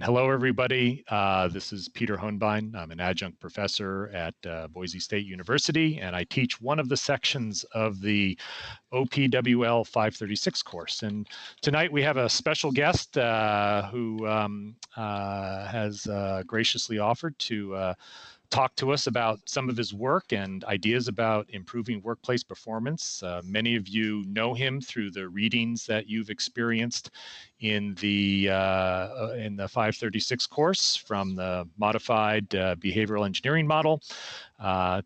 Hello, everybody. This is Peter Hohnbein. I'm an adjunct professor at Boise State University, and I teach one of the sections of the OPWL 536 course. And tonight we have a special guest who has graciously offered to talk to us about some of his work and ideas about improving workplace performance. Many of you know him through the readings that you've experienced in the 536 course, from the modified behavioral engineering model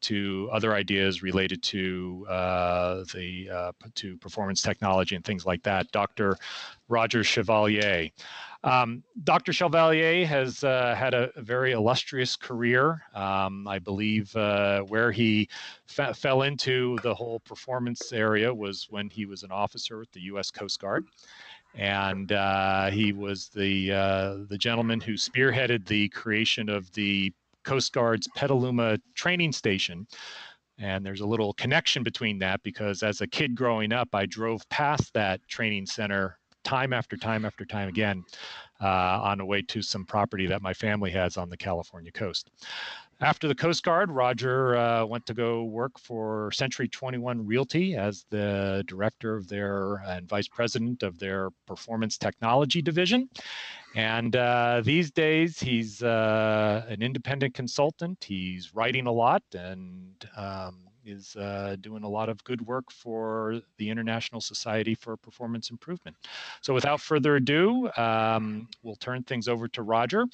to other ideas related to to performance technology and things like that. Dr. Roger Chevalier. Dr. Chevalier has had a very illustrious career. I believe where he fell into the whole performance area was when he was an officer with the U.S. Coast Guard. And he was the gentleman who spearheaded the creation of the Coast Guard's Petaluma training station. And there's a little connection between that, because as a kid growing up, I drove past that training center time after time after time again on the way to some property that my family has on the California coast. After the Coast Guard, Roger went to go work for Century 21 Realty as the director of their and vice president of their performance technology division. And these days, he's an independent consultant. He's writing a lot and is doing a lot of good work for the International Society for Performance Improvement. So without further ado, we'll turn things over to Roger.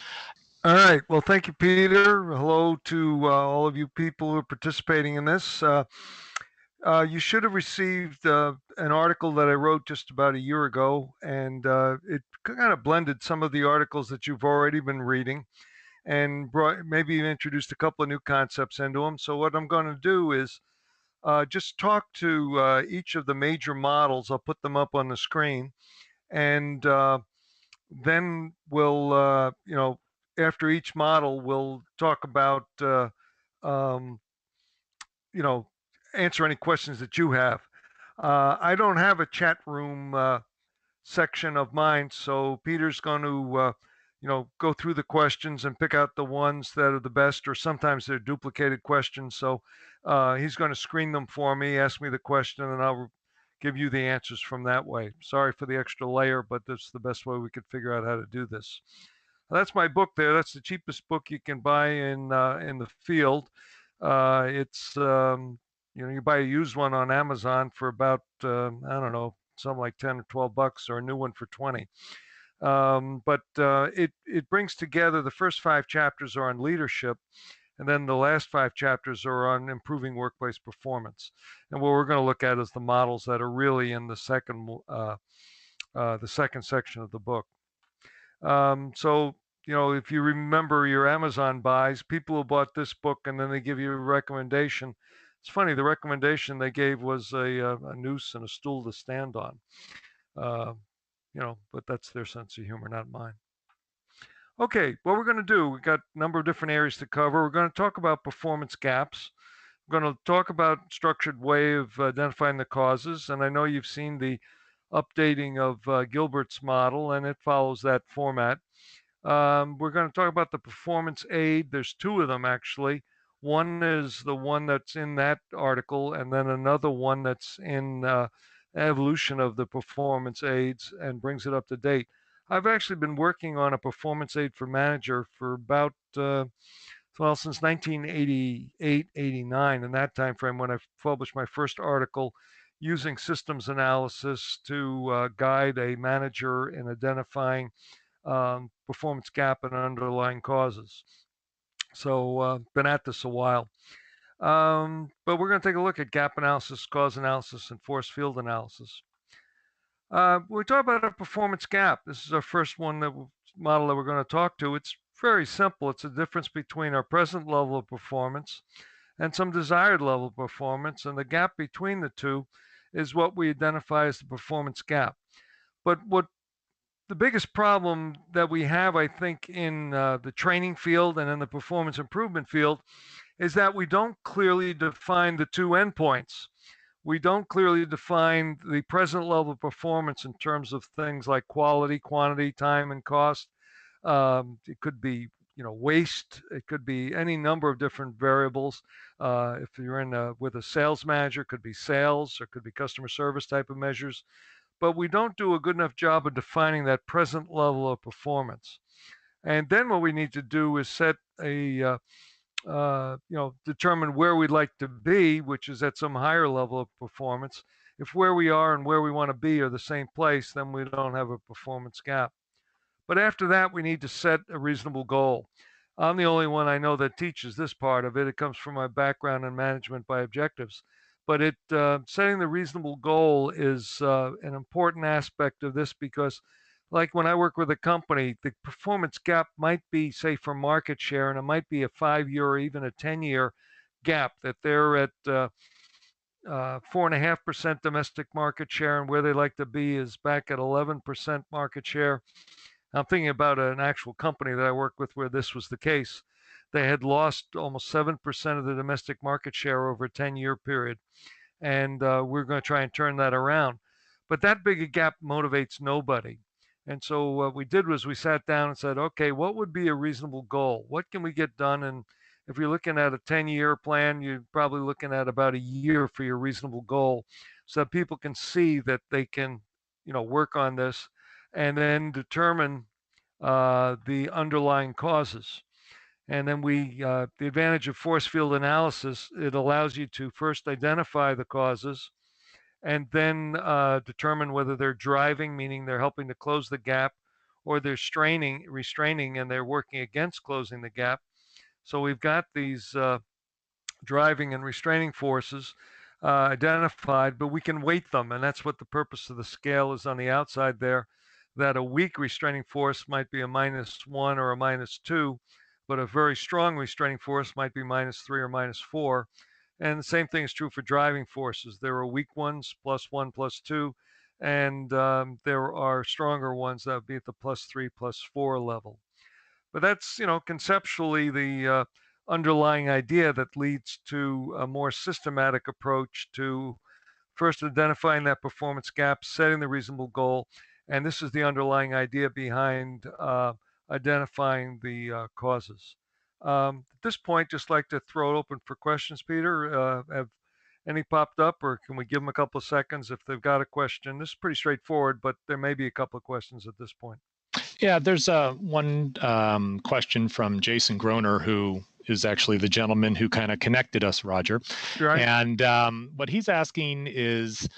All right. Well, thank you, Peter. Hello to all of you people who are participating in this. You should have received an article that I wrote just about a year ago, and it kind of blended some of the articles that you've already been reading and maybe even introduced a couple of new concepts into them. So what I'm going to do is just talk to each of the major models. I'll put them up on the screen, and then we'll, after each model, we'll talk about, answer any questions that you have. I don't have a chat room section of mine, so Peter's going to, go through the questions and pick out the ones that are the best, or sometimes they're duplicated questions. So he's going to screen them for me, ask me the question, and I'll give you the answers from that way. Sorry for the extra layer, but that's the best way we could figure out how to do this. That's my book there. That's the cheapest book you can buy in the field. It's you buy a used one on Amazon for about I don't know, something like 10 or 12 bucks, or a new one for 20. But it brings together, the first 5 chapters are on leadership, and then the last 5 chapters are on improving workplace performance. And what we're going to look at is the models that are really in the second section of the book. So, if you remember your Amazon buys, people who bought this book and then they give you a recommendation. It's funny, the recommendation they gave was a noose and a stool to stand on. But that's their sense of humor, not mine. Okay, what we're going to do, we've got a number of different areas to cover. We're going to talk about performance gaps. We're going to talk about structured way of identifying the causes. And I know you've seen the updating of Gilberts Model, and it follows that format. We're going to talk about the performance aid. There's 2 of them, actually. One is the one that's in that article, and then another one that's in evolution of the performance aids and brings it up to date. I've actually been working on a performance aid for manager for about, since 1988, 89, in that time frame, when I published my first article using systems analysis to guide a manager in identifying performance gap and underlying causes. So been at this a while. But we're going to take a look at gap analysis, cause analysis, and force field analysis. We talk about a performance gap. This is our first model that we're going to talk to. It's very simple. It's a difference between our present level of performance and some desired level of performance, and the gap between the two is what we identify as the performance gap. But what the biggest problem that we have, I think, in the training field and in the performance improvement field is that we don't clearly define the 2 endpoints. We don't clearly define the present level of performance in terms of things like quality, quantity, time, and cost. It could be waste. It could be any number of different variables. If you're with a sales manager, it could be sales or it could be customer service type of measures. But we don't do a good enough job of defining that present level of performance. And then what we need to do is set determine where we'd like to be, which is at some higher level of performance. If where we are and where we want to be are the same place, then we don't have a performance gap. But after that, we need to set a reasonable goal. I'm the only one I know that teaches this part of it. It comes from my background in management by objectives. But setting the reasonable goal is an important aspect of this because, like when I work with a company, the performance gap might be, say, for market share, and it might be a 5-year or even a 10-year gap that they're at 4.5% domestic market share, and where they like to be is back at 11% market share. I'm thinking about an actual company that I worked with where this was the case. They had lost almost 7% of the domestic market share over a 10-year period. And we're going to try and turn that around. But that big a gap motivates nobody. And so what we did was we sat down and said, okay, what would be a reasonable goal? What can we get done? And if you're looking at a 10-year plan, you're probably looking at about a year for your reasonable goal so that people can see that they can, work on this and then determine the underlying causes. And then the advantage of force field analysis, it allows you to first identify the causes and then determine whether they're driving, meaning they're helping to close the gap, or they're restraining, and they're working against closing the gap. So we've got these driving and restraining forces identified, but we can weight them. And that's what the purpose of the scale is on the outside there, that a weak restraining force might be a -1 or a -2, but a very strong restraining force might be -3 or -4. And the same thing is true for driving forces. There are weak ones, +1, +2, and there are stronger ones that would be at the +3, +4 level. But that's, conceptually the underlying idea that leads to a more systematic approach to first identifying that performance gap, setting the reasonable goal, and this is the underlying idea behind identifying the causes. At this point, just like to throw it open for questions, Peter. Have any popped up, or can we give them a couple of seconds if they've got a question? This is pretty straightforward, but there may be a couple of questions at this point. Yeah, there's one question from Jason Groner, who is actually the gentleman who kind of connected us, Roger. Right. And what he's asking is,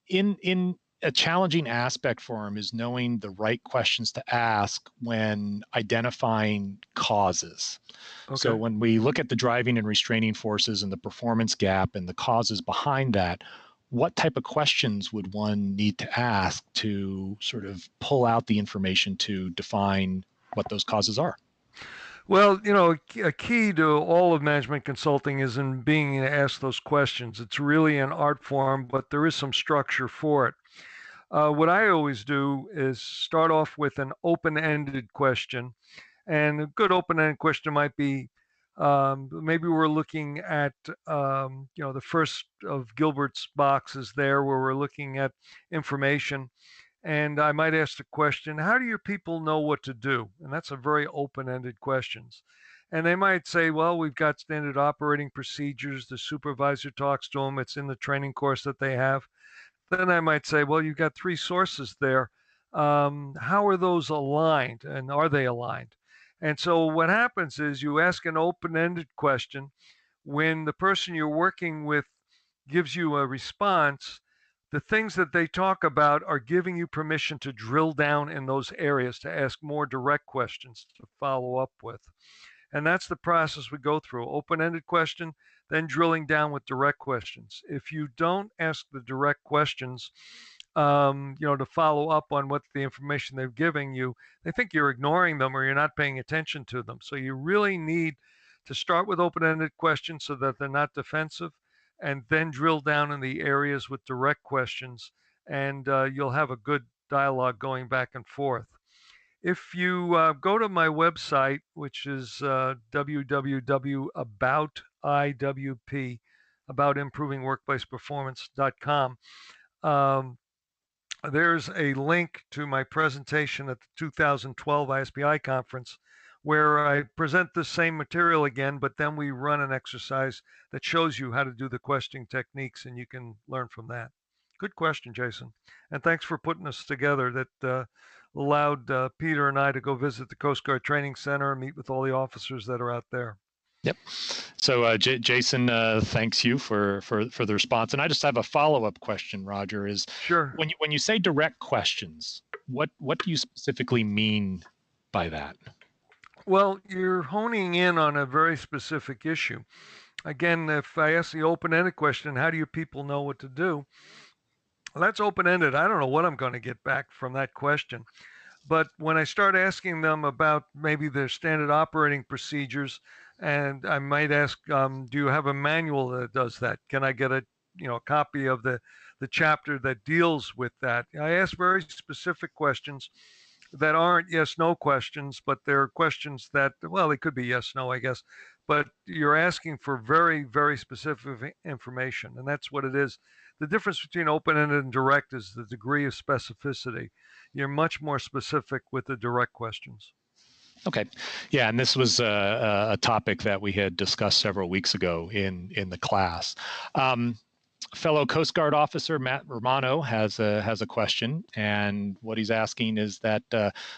in a challenging aspect for him is knowing the right questions to ask when identifying causes. Okay. So when we look at the driving and restraining forces and the performance gap and the causes behind that, what type of questions would one need to ask to sort of pull out the information to define what those causes are? Well, a key to all of management consulting is in being asked those questions. It's really an art form, but there is some structure for it. What I always do is start off with an open-ended question. And a good open-ended question might be, maybe we're looking at, the first of Gilberts boxes there where we're looking at information. And I might ask the question, how do your people know what to do? And that's a very open-ended questions. And they might say, well, we've got standard operating procedures. The supervisor talks to them. It's in the training course that they have. Then I might say, well, you've got 3 sources there. How are those aligned, and are they aligned? And so what happens is you ask an open-ended question. When the person you're working with gives you a response, the things that they talk about are giving you permission to drill down in those areas, to ask more direct questions to follow up with. And that's the process we go through. Open-ended question, then drilling down with direct questions. If you don't ask the direct questions, to follow up on what the information they're giving you, they think you're ignoring them or you're not paying attention to them. So you really need to start with open-ended questions so that they're not defensive, and then drill down in the areas with direct questions, and you'll have a good dialogue going back and forth. If you go to my website, which is www.about IWP, about improving workplace performance.com, there's a link to my presentation at the 2012 ISPI conference where I present the same material again, but then we run an exercise that shows you how to do the questioning techniques, and you can learn from that. Good question, Jason. And thanks for putting us together. That allowed Peter and I to go visit the Coast Guard Training Center and meet with all the officers that are out there. Yep. So Jason, thanks you for the response. And I just have a follow-up question, Roger, is Sure. when you say direct questions, what do you specifically mean by that? Well, you're honing in on a very specific issue. Again, if I ask the open-ended question, how do you people know what to do? Well, that's open-ended. I don't know what I'm going to get back from that question. But when I start asking them about maybe their standard operating procedures, and I might ask, do you have a manual that does that? Can I get a copy of the chapter that deals with that? I ask very specific questions that aren't yes no questions, but they're questions that, well, they could be yes no, I guess, but you're asking for very, very specific information, and that's what it is. The difference between open-ended and direct is the degree of specificity. You're much more specific with the direct questions. Okay, yeah, and this was a topic that we had discussed several weeks ago in the class. Fellow Coast Guard officer Matt Romano has a question, and what he's asking is that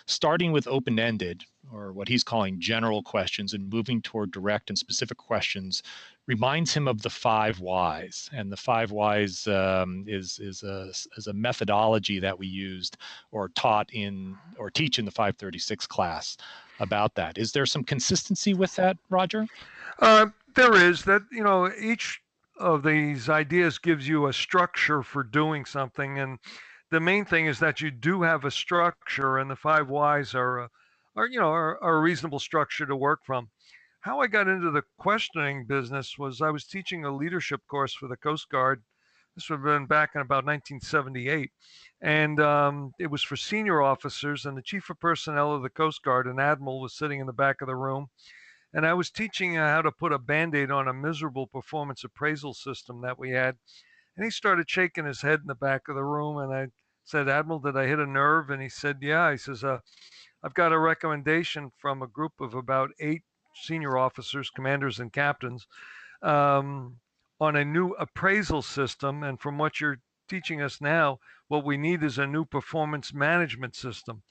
starting with open-ended, or what he's calling general questions, and moving toward direct and specific questions reminds him of the 5 whys. And the 5 whys is a methodology that we used or teach in the 536 class about that. Is there some consistency with that, Roger? There is. That, each of these ideas gives you a structure for doing something, and the main thing is that you do have a structure, and the 5 whys are a reasonable structure to work from. How I got into the questioning business was I was teaching a leadership course for the Coast Guard. This would have been back in about 1978, and it was for senior officers, and the chief of personnel of the Coast Guard, an admiral, was sitting in the back of the room, and I was teaching how to put a band-aid on a miserable performance appraisal system that we had. And he started shaking his head in the back of the room, and I said, Admiral, did I hit a nerve? And he said, yeah. He says, I've got a recommendation from a group of about 8 senior officers, commanders, and captains on a new appraisal system. And from what you're teaching us now, what we need is a new performance management system.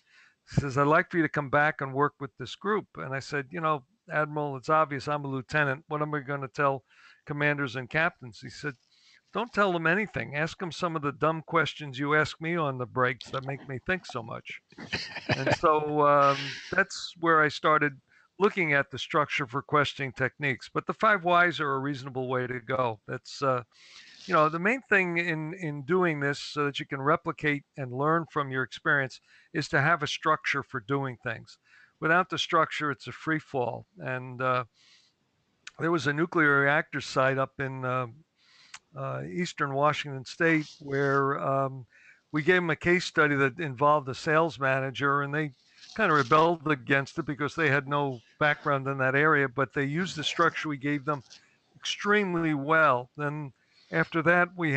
He says, I'd like for you to come back and work with this group. And I said, Admiral, it's obvious I'm a lieutenant. What am I going to tell commanders and captains? He said, don't tell them anything. Ask them some of the dumb questions you ask me on the breaks that make me think so much. And so that's where I started looking at the structure for questioning techniques. But the 5 whys are a reasonable way to go. That's the main thing in doing this so that you can replicate and learn from your experience is to have a structure for doing things. Without the structure, it's a free fall. And there was a nuclear reactor site up in eastern Washington State where we gave them a case study that involved a sales manager, and they kind of rebelled against it because they had no background in that area, but they used the structure we gave them extremely well. Then after that, we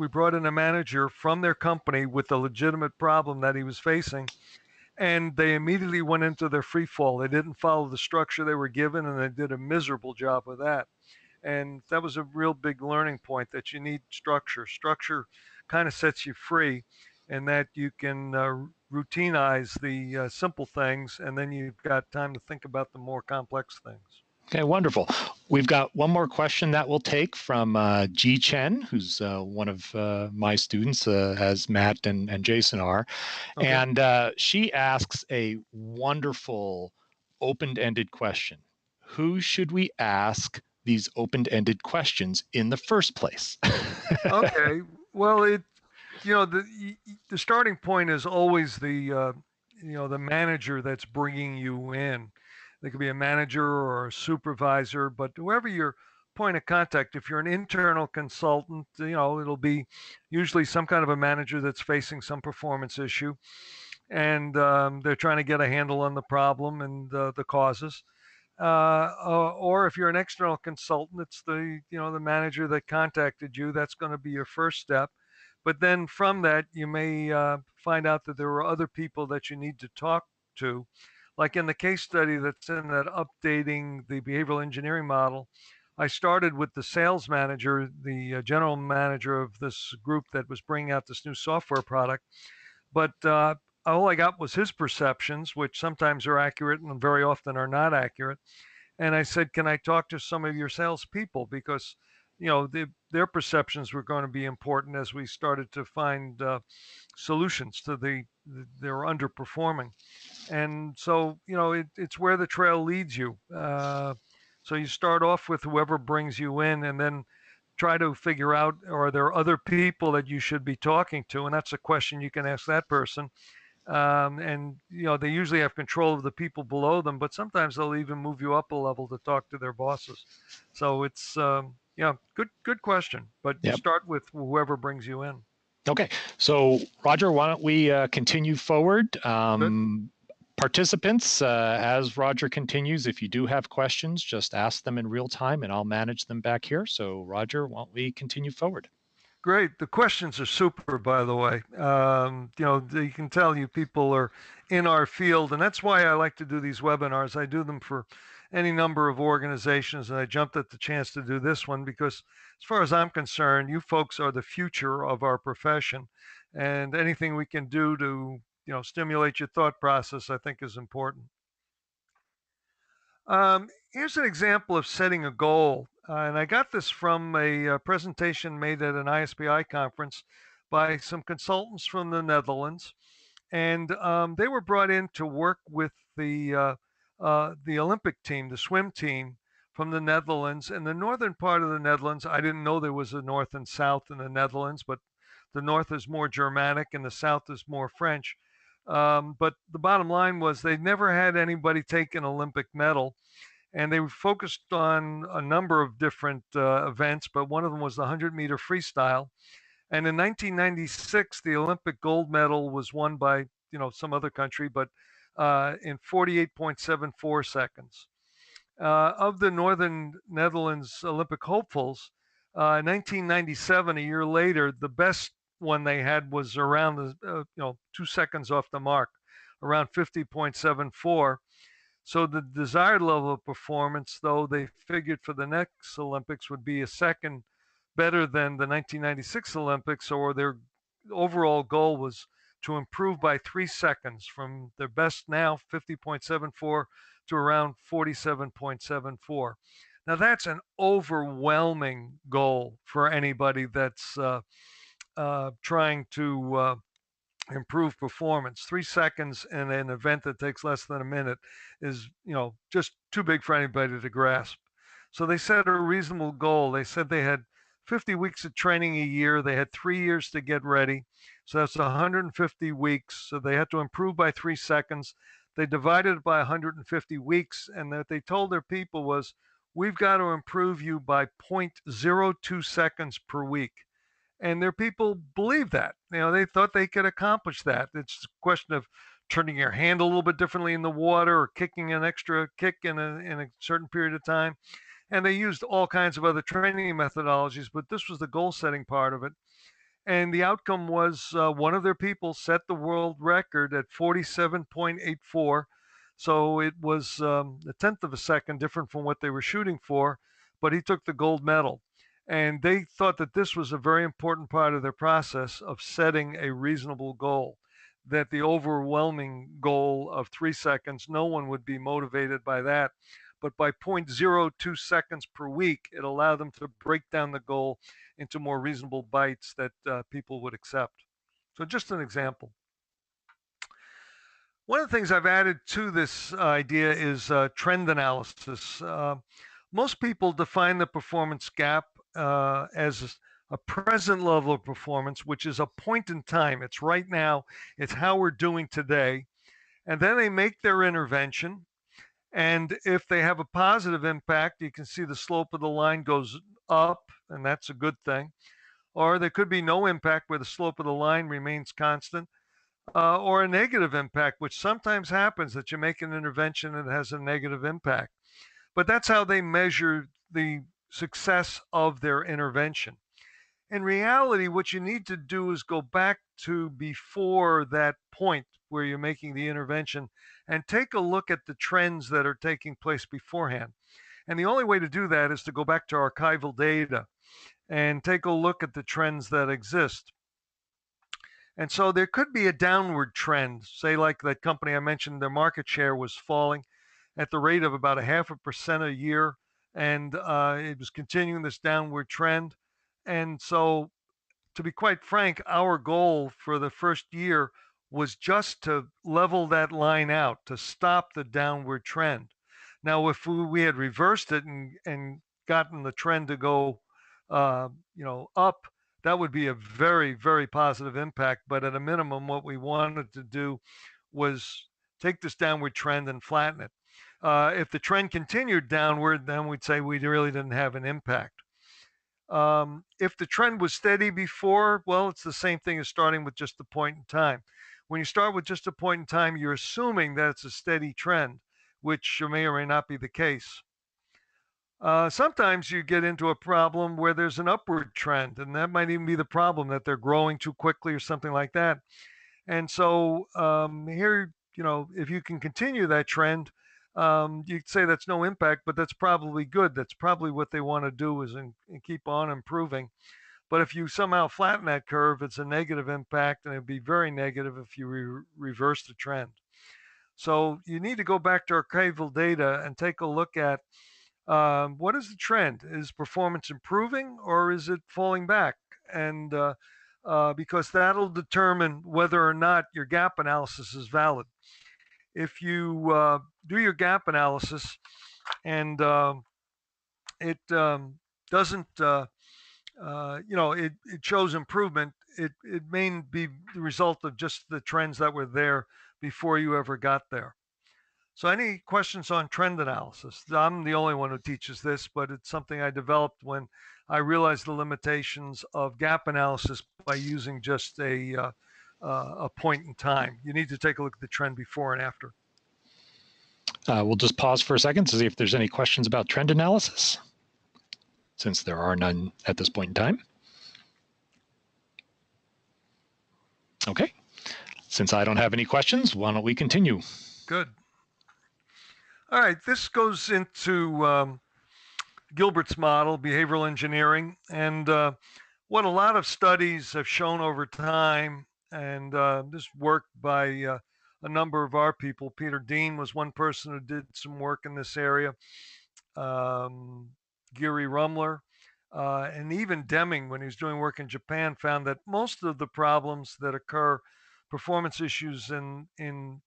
brought in a manager from their company with a legitimate problem that he was facing, and they immediately went into their free fall. They didn't follow the structure they were given, and they did a miserable job with that. And that was a real big learning point, that you need structure. Structure kind of sets you free, and that you can routinize the simple things, and then you've got time to think about the more complex things. Okay, wonderful. We've got one more question that we'll take from Ji Chen, who's one of my students, as Matt and Jason are. Okay. And she asks a wonderful open-ended question. Who should we ask these open-ended questions in the first place? Okay. Well, the starting point is always the manager that's bringing you in. They could be a manager or a supervisor, but whoever your point of contact, if you're an internal consultant, it'll be usually some kind of a manager that's facing some performance issue, and they're trying to get a handle on the problem and the causes. Or if you're an external consultant, it's the manager that contacted you. That's going to be your first step. But then from that, you may find out that there are other people that you need to talk to. Like in the case study that's in that updating the behavioral engineering model, I started with the sales manager, the general manager of this group that was bringing out this new software product. But all I got was his perceptions, which sometimes are accurate and very often are not accurate. And I said, "Can I talk to some of your salespeople? Because, their perceptions were going to be important as we started to find solutions to they're underperforming." And so, it's where the trail leads you. So you start off with whoever brings you in, and then try to figure out, are there other people that you should be talking to? And that's a question you can ask that person. And they usually have control of the people below them, but sometimes they'll even move you up a level to talk to their bosses. So it's good question. But you Yep. start with whoever brings you in. Okay. So, Roger, why don't we continue forward? Good. Participants, as Roger continues, if you do have questions, just ask them in real time and I'll manage them back here. So, Roger, why don't we continue forward? Great. The questions are super, by the way. You can tell you people are in our field, and that's why I like to do these webinars. I do them for any number of organizations, and I jumped at the chance to do this one because, as far as I'm concerned, you folks are the future of our profession, and anything we can do to, stimulate your thought process, I think is important. Here's an example of setting a goal. And I got this from a presentation made at an ISPI conference by some consultants from the Netherlands. And they were brought in to work with the Olympic team, the swim team from the Netherlands. In the northern part of the Netherlands, I didn't know there was a north and south in the Netherlands, but the north is more Germanic and the south is more French. But the bottom line was they never had anybody take an Olympic medal, and they were focused on a number of different events, but one of them was the 100-meter freestyle. And in 1996, the Olympic gold medal was won by some other country, but in 48.74 seconds. Of the Northern Netherlands Olympic hopefuls, 1997, a year later, the best one they had was around 2 seconds off the mark, around 50.74. So the desired level of performance, though they figured for the next Olympics would be a second better than the 1996 Olympics, or their overall goal was to improve by 3 seconds from their best now 50.74 to around 47.74. Now that's an overwhelming goal for anybody that's trying to improve performance. 3 seconds in an event that takes less than a minute is, just too big for anybody to grasp. So they set a reasonable goal. They said they had 50 weeks of training a year. They had 3 years to get ready. So that's 150 weeks. So they had to improve by 3 seconds. They divided it by 150 weeks. And what they told their people was, we've got to improve you by 0.02 seconds per week. And their people believed that. They thought they could accomplish that. It's a question of turning your hand a little bit differently in the water or kicking an extra kick in a certain period of time. And they used all kinds of other training methodologies, but this was the goal setting part of it. And the outcome was one of their people set the world record at 47.84. So it was a tenth of a second different from what they were shooting for, but he took the gold medal. And they thought that this was a very important part of their process of setting a reasonable goal, that the overwhelming goal of 3 seconds, no one would be motivated by that. But by 0.02 seconds per week, it allowed them to break down the goal into more reasonable bites that people would accept. So just an example. One of the things I've added to this idea is trend analysis. Most people define the performance gap as a present level of performance, which is a point in time. It's right now. It's how we're doing today. And then they make their intervention. And if they have a positive impact, you can see the slope of the line goes up, and that's a good thing. Or there could be no impact where the slope of the line remains constant, or a negative impact, which sometimes happens, that you make an intervention and it has a negative impact. But that's how they measure the success of their intervention. In reality, what you need to do is go back to before that point where you're making the intervention and take a look at the trends that are taking place beforehand. And the only way to do that is to go back to archival data and take a look at the trends that exist. And so there could be a downward trend, say like that company I mentioned, their market share was falling at the rate of about 0.5% a year, and it was continuing this downward trend. And so, to be quite frank, our goal for the first year was just to level that line out, to stop the downward trend. Now, if we had reversed it and gotten the trend to go, up, that would be a very, very positive impact. But at a minimum, what we wanted to do was take this downward trend and flatten it. If the trend continued downward, then we'd say we really didn't have an impact. If the trend was steady before, well, it's the same thing as starting with just a point in time. When you start with just a point in time, you're assuming that it's a steady trend, which may or may not be the case. Sometimes you get into a problem where there's an upward trend, and that might even be the problem, that they're growing too quickly or something like that. And so here, if you can continue that trend, you'd say that's no impact, but that's probably good. That's probably what they want to do, is keep on improving. But if you somehow flatten that curve, it's a negative impact, and it'd be very negative if you reverse the trend. So you need to go back to archival data and take a look at what is the trend? Is performance improving or is it falling back? And because that'll determine whether or not your gap analysis is valid. If you do your gap analysis and it doesn't, it shows improvement, it may be the result of just the trends that were there before you ever got there. So any questions on trend analysis? I'm the only one who teaches this, but it's something I developed when I realized the limitations of gap analysis by using just a point in time. You need to take a look at the trend before and after. We'll just pause for a second to see if there's any questions about trend analysis, since there are none at this point in time. Okay. Since I don't have any questions, why don't we continue? Good. All right, this goes into Gilberts Model, behavioral engineering, and what a lot of studies have shown over time, and this work by a number of our people. Peter Dean was one person who did some work in this area, Gary Rumler, and even Deming, when he was doing work in Japan, found that most of the problems that occur, performance issues in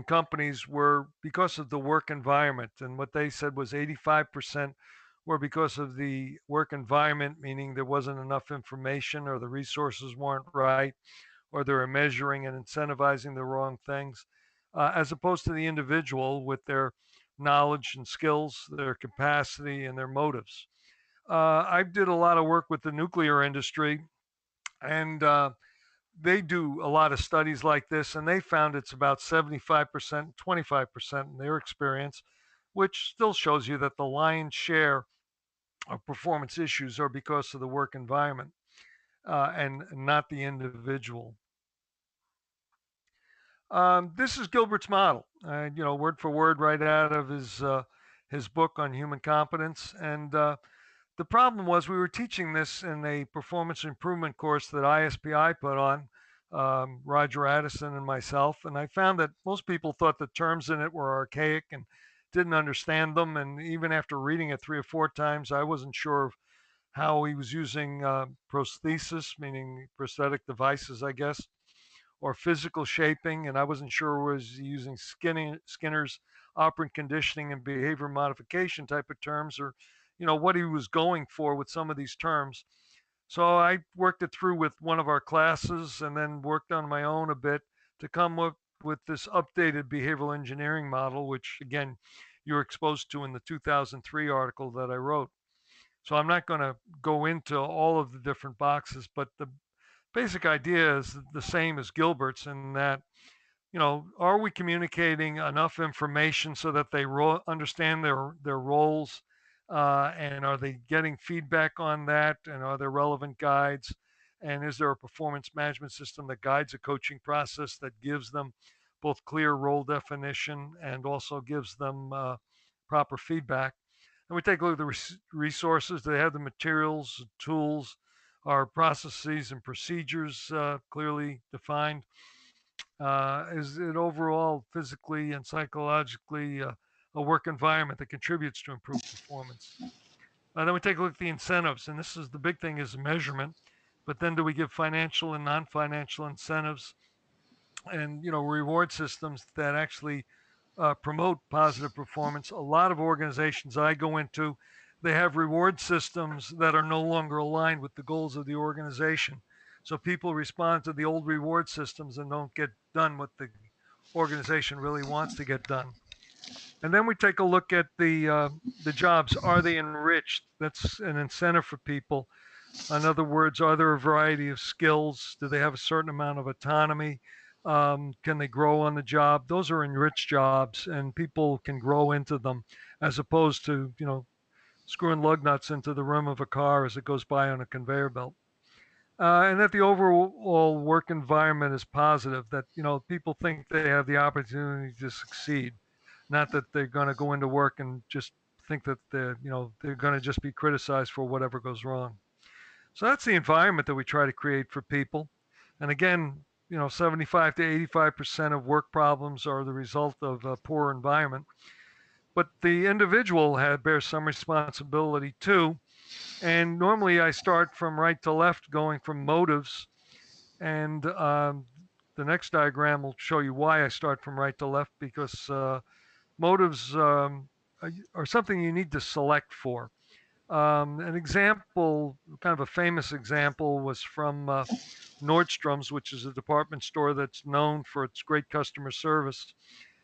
companies, were because of the work environment. And what they said was 85% were because of the work environment, meaning there wasn't enough information, or the resources weren't right, or they were measuring and incentivizing the wrong things, as opposed to the individual with their knowledge and skills, their capacity, and their motives. I did a lot of work with the nuclear industry, and they do a lot of studies like this, and they found it's about 75%, 25% in their experience, which still shows you that the lion's share of performance issues are because of the work environment and not the individual. This is Gilbert's model, word for word right out of his book on human competence. And the problem was we were teaching this in a performance improvement course that ISPI put on, Roger Addison and myself, and I found that most people thought the terms in it were archaic and didn't understand them. And even after reading it 3 or 4 times, I wasn't sure of how he was using prosthesis, meaning prosthetic devices, I guess, or physical shaping, and I wasn't sure was he using Skinner's operant conditioning and behavior modification type of terms, or what he was going for with some of these terms. So I worked it through with one of our classes and then worked on my own a bit to come up with this updated behavioral engineering model, which again, you were exposed to in the 2003 article that I wrote. So I'm not going to go into all of the different boxes, but the basic idea is the same as Gilbert's, in that, are we communicating enough information so that they understand their roles, and are they getting feedback on that, and are there relevant guides, and is there a performance management system that guides a coaching process that gives them both clear role definition and also gives them proper feedback. And we take a look at the resources. Do they have the materials, tools, are processes and procedures clearly defined? Is it overall physically and psychologically a work environment that contributes to improved performance? Then we take a look at the incentives, and this is the big thing is measurement. But then do we give financial and non-financial incentives and reward systems that actually promote positive performance? A lot of organizations I go into, they have reward systems that are no longer aligned with the goals of the organization. So people respond to the old reward systems and don't get done what the organization really wants to get done. And then we take a look at the jobs. Are they enriched? That's an incentive for people. In other words, are there a variety of skills? Do they have a certain amount of autonomy? Can they grow on the job? Those are enriched jobs, and people can grow into them, as opposed to screwing lug nuts into the rim of a car as it goes by on a conveyor belt. And that the overall work environment is positive. That people think they have the opportunity to succeed, not that they're going to go into work and just think that they're going to just be criticized for whatever goes wrong. So that's the environment that we try to create for people. And again, 75 to 85% of work problems are the result of a poor environment. But the individual bears some responsibility too. And normally I start from right to left, going from motives. And the next diagram will show you why I start from right to left, because motives are something you need to select for. An example, kind of a famous example, was from Nordstrom's, which is a department store that's known for its great customer service.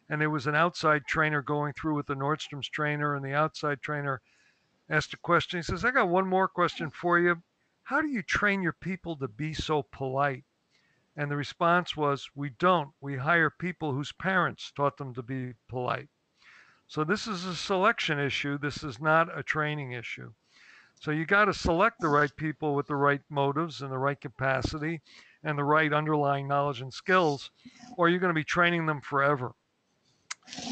And there was an outside trainer going through with the Nordstrom's trainer, and the outside trainer asked a question. He says, "I got one more question for you. How do you train your people to be so polite?" And the response was, "We don't. We hire people whose parents taught them to be polite." So this is a selection issue. This is not a training issue. So you got to select the right people with the right motives and the right capacity and the right underlying knowledge and skills, or you're going to be training them forever.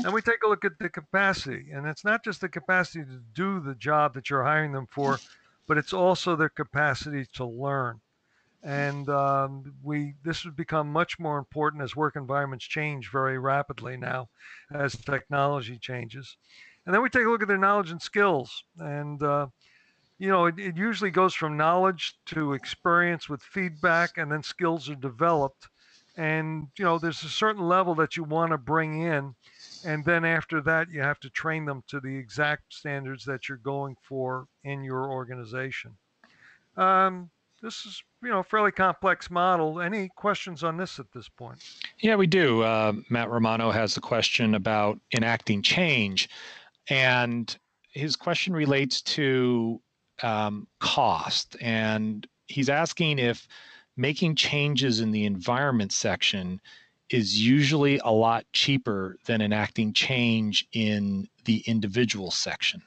And we take a look at the capacity, and it's not just the capacity to do the job that you're hiring them for, but it's also their capacity to learn. And this has become much more important as work environments change very rapidly now, as technology changes. And then we take a look at their knowledge and skills, and it usually goes from knowledge to experience with feedback, and then skills are developed. And there's a certain level that you want to bring in, and then after that you have to train them to the exact standards that you're going for in your organization. This is a fairly complex model. Any questions on this at this point? Yeah, we do. Matt Romano has a question about enacting change, and his question relates to cost, and he's asking if making changes in the environment section is usually a lot cheaper than enacting change in the individual section.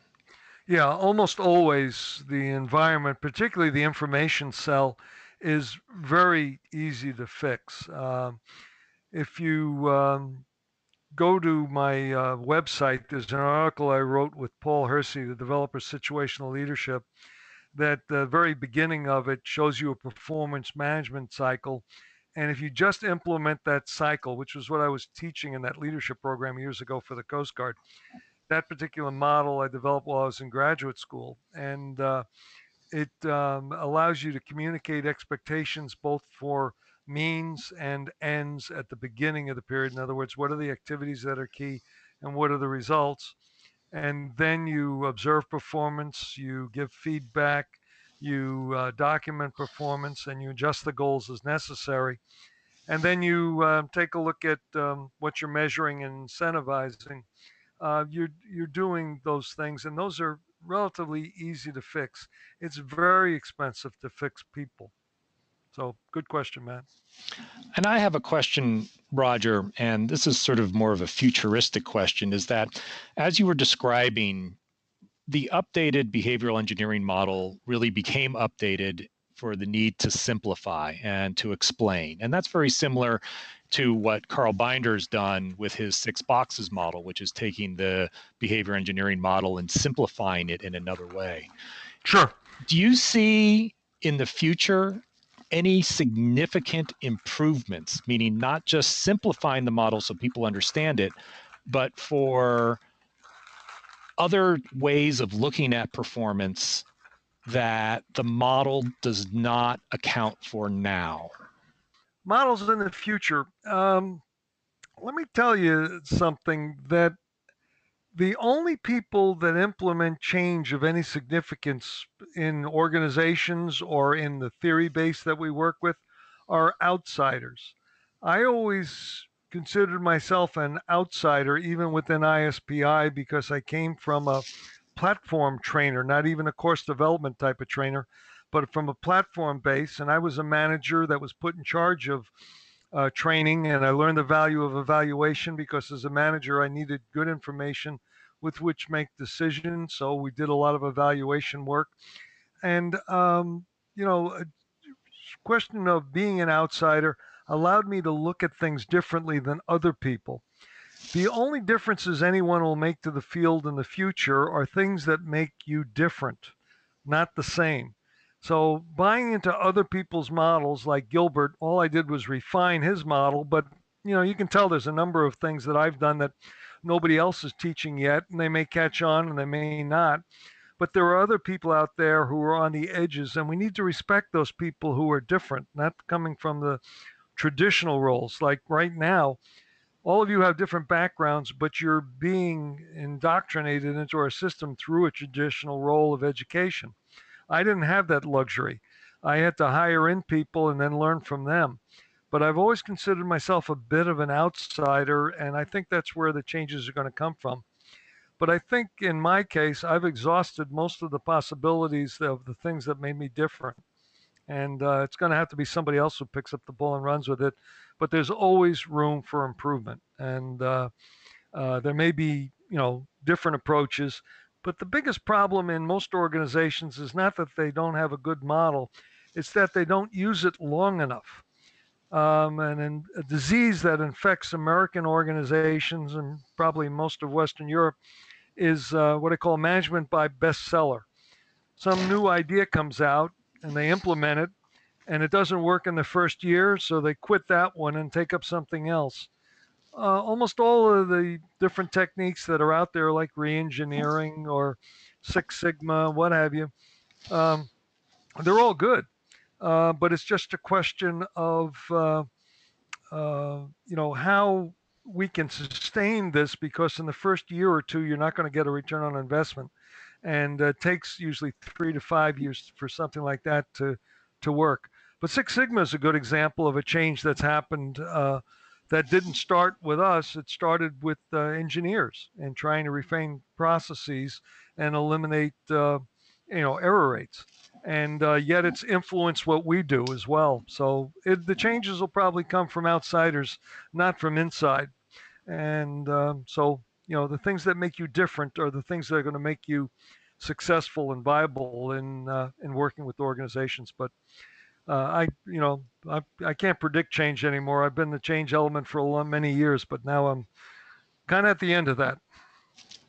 Yeah, almost always the environment, particularly the information cell, is very easy to fix. If you go to my website, there's an article I wrote with Paul Hersey, the developer of situational leadership, that the very beginning of it shows you a performance management cycle. And if you just implement that cycle, which was what I was teaching in that leadership program years ago for the Coast Guard, that particular model I developed while I was in graduate school. And it allows you to communicate expectations both for means and ends at the beginning of the period. In other words, what are the activities that are key and what are the results? And then you observe performance, you give feedback, you document performance, and you adjust the goals as necessary. And then you take a look at what you're measuring and incentivizing. You're doing those things, and those are relatively easy to fix. It's very expensive to fix people. So good question, Matt. And I have a question, Roger, and this is sort of more of a futuristic question, is that as you were describing the updated behavioral engineering model really became updated for the need to simplify and to explain. And that's very similar to what Carl Binder's done with his 6 boxes model, which is taking the behavior engineering model and simplifying it in another way. Sure. Do you see in the future any significant improvements, meaning not just simplifying the model so people understand it, but for other ways of looking at performance that the model does not account for now? Models in the future. Let me tell you something that the only people that implement change of any significance in organizations or in the theory base that we work with are outsiders. I always considered myself an outsider, even within ISPI, because I came from a platform trainer, not even a course development type of trainer, but from a platform base. And I was a manager that was put in charge of training, and I learned the value of evaluation because as a manager, I needed good information with which make decisions. So we did a lot of evaluation work, and a question of being an outsider allowed me to look at things differently than other people. The only differences anyone will make to the field in the future are things that make you different, not the same. So buying into other people's models like Gilbert, all I did was refine his model, but you can tell there's a number of things that I've done that nobody else is teaching yet, and they may catch on and they may not. But there are other people out there who are on the edges, and we need to respect those people who are different, not coming from the traditional roles. Like right now, all of you have different backgrounds, but you're being indoctrinated into our system through a traditional role of education. I didn't have that luxury. I had to hire in people and then learn from them. But I've always considered myself a bit of an outsider, and I think that's where the changes are going to come from. But I think in my case, I've exhausted most of the possibilities of the things that made me different. And it's going to have to be somebody else who picks up the ball and runs with it. But there's always room for improvement. And there may be, different approaches. But the biggest problem in most organizations is not that they don't have a good model, it's that they don't use it long enough. And a disease that infects American organizations and probably most of Western Europe is what I call management by bestseller. Some new idea comes out and they implement it, and it doesn't work in the first year, so they quit that one and take up something else. Almost all of the different techniques that are out there, like reengineering or Six Sigma, what have you, um, they're all good. But it's just a question of how we can sustain this, because in the first year or two, you're not going to get a return on investment, and it takes usually 3 to 5 years for something like that to work. But Six Sigma is a good example of a change that's happened that didn't start with us. It started with engineers and trying to refine processes and eliminate error rates. And yet it's influenced what we do as well. So the changes will probably come from outsiders, not from inside. And the things that make you different are the things that are going to make you successful and viable in working with organizations. But I can't predict change anymore. I've been the change element for many years, but now I'm kind of at the end of that.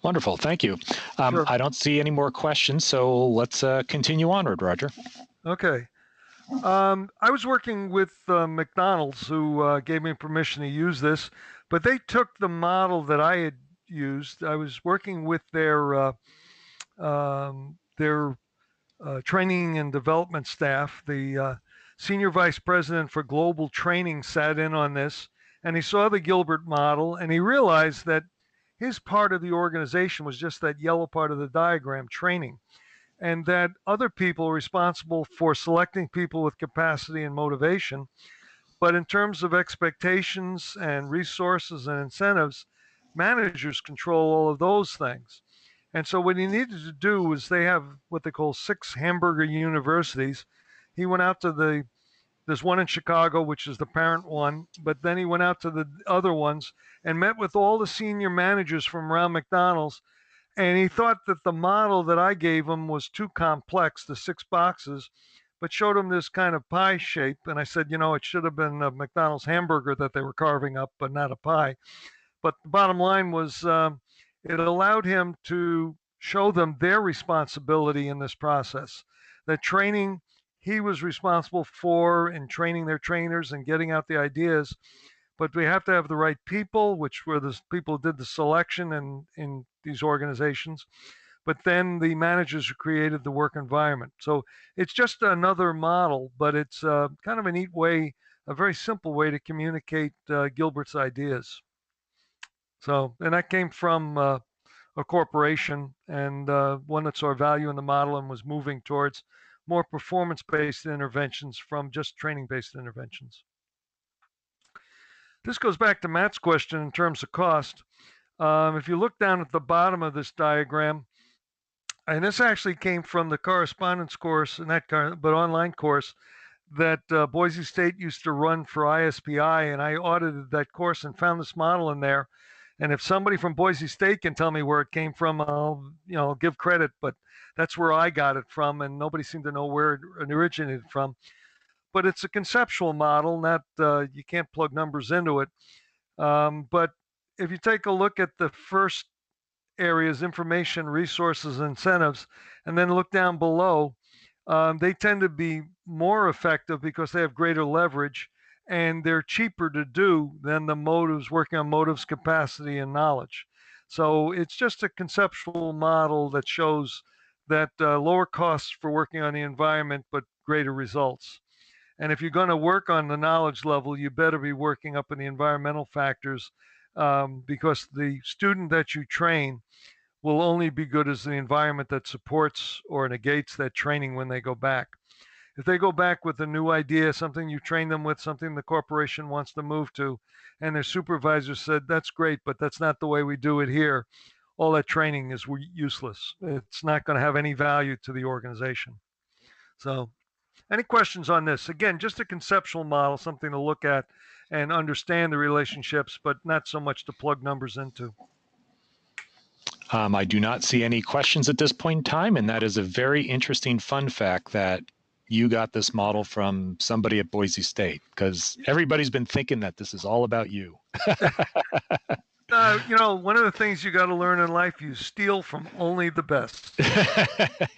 Wonderful. Thank you. Sure. I don't see any more questions, so let's continue onward, Roger. Okay. I was working with McDonald's, who gave me permission to use this, but they took the model that I had used. I was working with their training and development staff. The senior vice president for global training sat in on this, and he saw the Gilbert model, and he realized that his part of the organization was just that yellow part of the diagram, training, and that other people are responsible for selecting people with capacity and motivation. But in terms of expectations and resources and incentives, managers control all of those things. And so what he needed to do was, they have what they call 6 hamburger universities. He went out to there's one in Chicago, which is the parent one, but then he went out to the other ones and met with all the senior managers from around McDonald's And he thought that the model that I gave him was too complex, the 6 boxes, but showed him this kind of pie shape. And I said, it should have been a McDonald's hamburger that they were carving up, but not a pie. But the bottom line was it allowed him to show them their responsibility in this process. That training he was responsible for in training their trainers and getting out the ideas. But we have to have the right people, which were the people who did the selection in these organizations. But then the managers who created the work environment. So it's just another model, but it's kind of a neat way, a very simple way to communicate Gilbert's ideas. So, and that came from a corporation and one that saw value in the model and was moving towards more performance-based interventions from just training-based interventions. This goes back to Matt's question in terms of cost. If you look down at the bottom of this diagram, and this actually came from the correspondence course, but online course that Boise State used to run for ISPI, and I audited that course and found this model in there. And if somebody from Boise State can tell me where it came from, I'll give credit. But that's where I got it from, and nobody seemed to know where it originated from. But it's a conceptual model, not you can't plug numbers into it. But if you take a look at the first areas, information, resources, incentives, and then look down below, they tend to be more effective because they have greater leverage and they're cheaper to do than the motives, working on motives, capacity, and knowledge. So it's just a conceptual model that shows that lower costs for working on the environment, but greater results. And if you're going to work on the knowledge level, you better be working up in the environmental factors because the student that you train will only be good as the environment that supports or negates that training when they go back. If they go back with a new idea, something you train them with, something the corporation wants to move to, and their supervisor said, that's great, but that's not the way we do it here, all that training is useless. It's not going to have any value to the organization. So any questions on this? Again, just a conceptual model, something to look at and understand the relationships, but not so much to plug numbers into. I do not see any questions at this point in time, and that is a very interesting fun fact that you got this model from somebody at Boise State, because everybody's been thinking that this is all about you. One of the things you got to learn in life, you steal from only the best.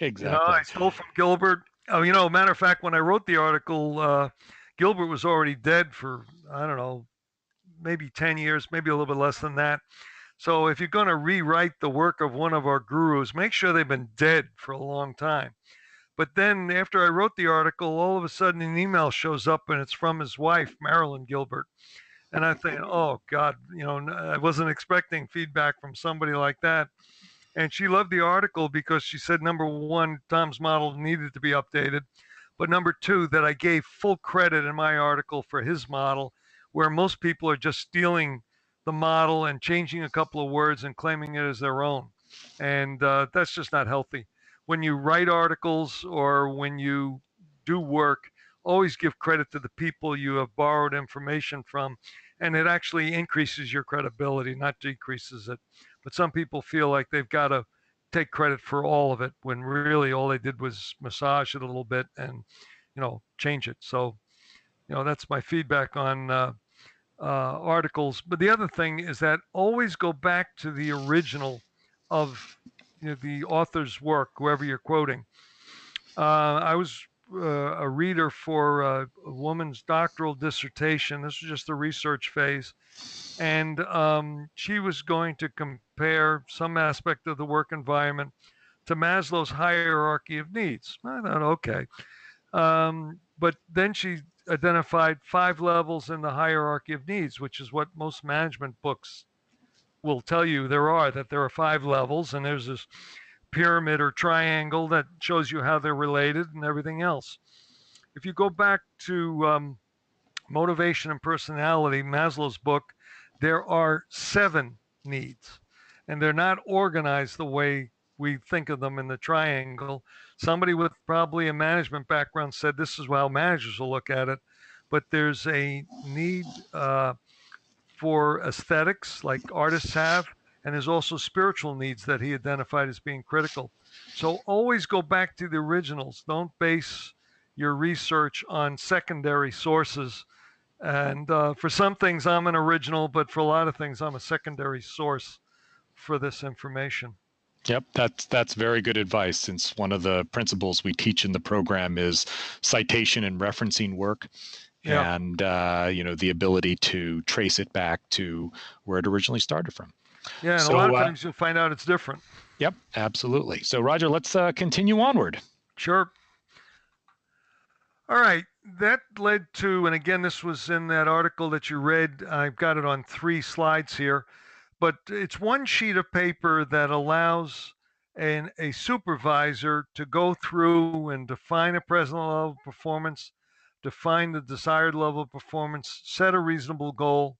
Exactly. I stole from Gilbert. Matter of fact, when I wrote the article, Gilbert was already dead for, I don't know, maybe 10 years, maybe a little bit less than that. So if you're going to rewrite the work of one of our gurus, make sure they've been dead for a long time. But then after I wrote the article, all of a sudden an email shows up and it's from his wife, Marilyn Gilbert. And I think, oh God, I wasn't expecting feedback from somebody like that. And she loved the article because she said, number one, Tom's model needed to be updated. But number two, that I gave full credit in my article for his model, where most people are just stealing the model and changing a couple of words and claiming it as their own. And that's just not healthy. When you write articles or when you do work, always give credit to the people you have borrowed information from, and it actually increases your credibility, not decreases it. But some people feel like they've got to take credit for all of it when really all they did was massage it a little bit and change it. So that's my feedback on articles. But the other thing is that always go back to the original of the author's work, whoever you're quoting. I was a reader for a woman's doctoral dissertation. This was just the research phase. And she was going to compare some aspect of the work environment to Maslow's hierarchy of needs. I thought, okay. But then she identified 5 levels in the hierarchy of needs, which is what most management books will tell you there are 5 levels, and there's this pyramid or triangle that shows you how they're related and everything else. If you go back to Motivation and Personality, Maslow's book, there are 7 needs, and they're not organized the way we think of them in the triangle. Somebody with probably a management background said this is how managers will look at it, but there's a need for aesthetics like artists have, And there's also spiritual needs that he identified as being critical. So always go back to the originals. Don't base your research on secondary sources. And for some things, I'm an original, but for a lot of things, I'm a secondary source for this information. Yep, that's very good advice, since one of the principles we teach in the program is citation and referencing work, Yeah. and the ability to trace it back to where it originally started from. Yeah. And a lot So, of times you'll find out it's different. yep, absolutely. So, Roger, let's continue onward. Sure. All right. That led to, and again, this was in that article that you read. I've got it on 3 slides here, but it's one sheet of paper that allows a supervisor to go through and define a present level of performance, define the desired level of performance, set a reasonable goal,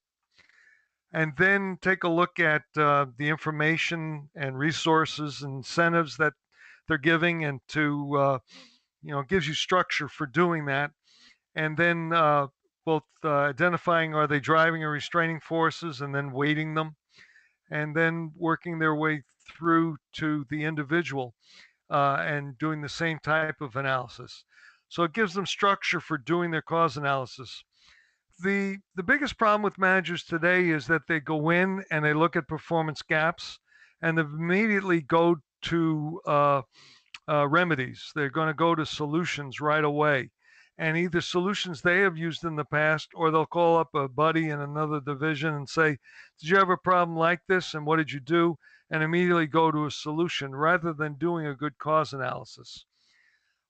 and then take a look at the information and resources and incentives that they're giving, and gives you structure for doing that. And then both identifying, are they driving or restraining forces, and then weighting them, and then working their way through to the individual and doing the same type of analysis. So it gives them structure for doing their cause analysis. The biggest problem with managers today is that they go in and they look at performance gaps, and they immediately go to remedies. They're going to go to solutions right away, and either solutions they have used in the past, or they'll call up a buddy in another division and say, "Did you have a problem like this, and what did you do?" And immediately go to a solution rather than doing a good cause analysis.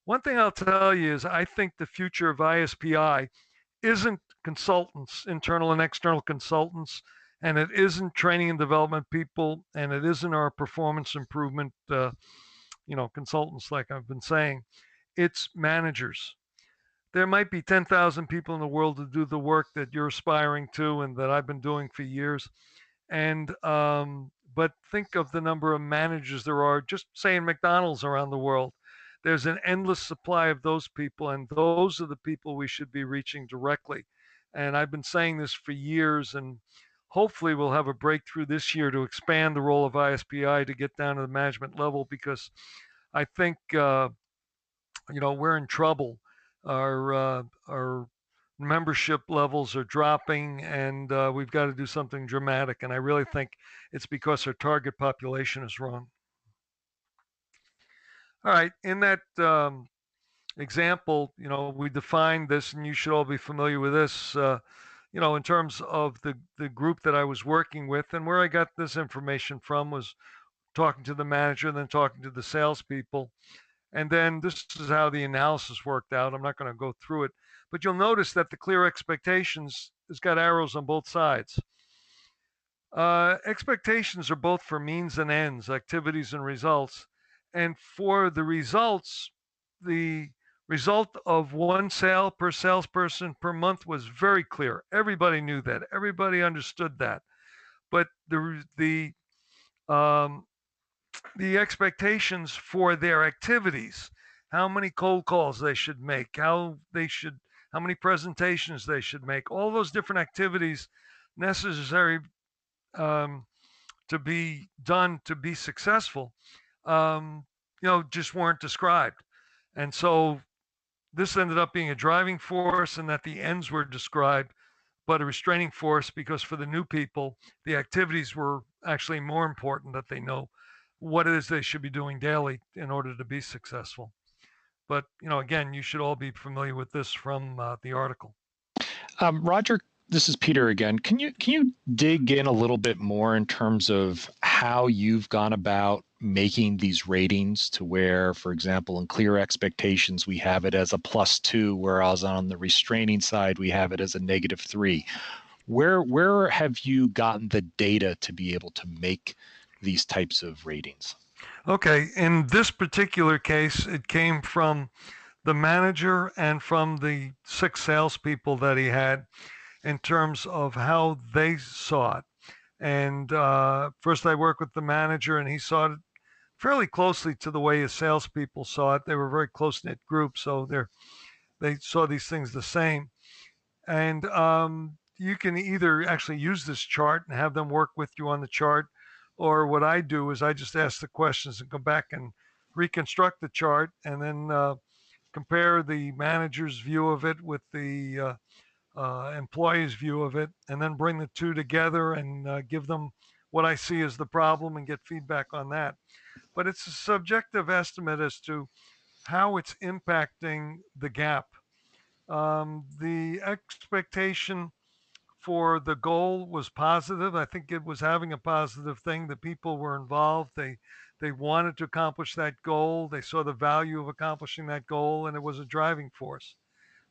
One thing I'll tell you is I think the future of ISPI isn't consultants, internal and external consultants, and it isn't training and development people, and it isn't our performance improvement, consultants, like I've been saying. It's managers. There might be 10,000 people in the world to do the work that you're aspiring to and that I've been doing for years. And but think of the number of managers there are, just say in McDonald's around the world. There's an endless supply of those people, and those are the people we should be reaching directly. And I've been saying this for years, and hopefully we'll have a breakthrough this year to expand the role of ISPI to get down to the management level, because I think we're in trouble. Our membership levels are dropping, and we've got to do something dramatic. And I really think it's because our target population is wrong. All right, in that example, we defined this, and you should all be familiar with this. In terms of the group that I was working with, and where I got this information from was talking to the manager, and then talking to the salespeople. And then this is how the analysis worked out. I'm not going to go through it, but you'll notice that the clear expectations has got arrows on both sides. Expectations are both for means and ends, activities and results. And for the results, the result of 1 sale per salesperson per month was very clear. Everybody knew that. Everybody understood that. But the expectations for their activities, how many cold calls they should make, how many presentations they should make, all those different activities necessary to be done to be successful, just weren't described. And so this ended up being a driving force, and that the ends were described, but a restraining force, because for the new people, the activities were actually more important, that they know what it is they should be doing daily in order to be successful. But again, you should all be familiar with this from the article. Roger, this is Peter again. Can you dig in a little bit more in terms of how you've gone about making these ratings, to where, for example, in clear expectations, we have it as a +2, whereas on the restraining side, we have it as a -3. Where have you gotten the data to be able to make these types of ratings? Okay, in this particular case, it came from the manager and from the 6 salespeople that he had, in terms of how they saw it. And first, I worked with the manager, and he saw it fairly closely to the way his salespeople saw it. They were a very close-knit group, so they saw these things the same. And you can either actually use this chart and have them work with you on the chart, or what I do is I just ask the questions and go back and reconstruct the chart, and then compare the manager's view of it with the employee's view of it, and then bring the two together and give them what I see as the problem and get feedback on that. But it's a subjective estimate as to how it's impacting the gap. The expectation for the goal was positive. I think it was having a positive thing. The people were involved. They wanted to accomplish that goal. They saw the value of accomplishing that goal, and it was a driving force.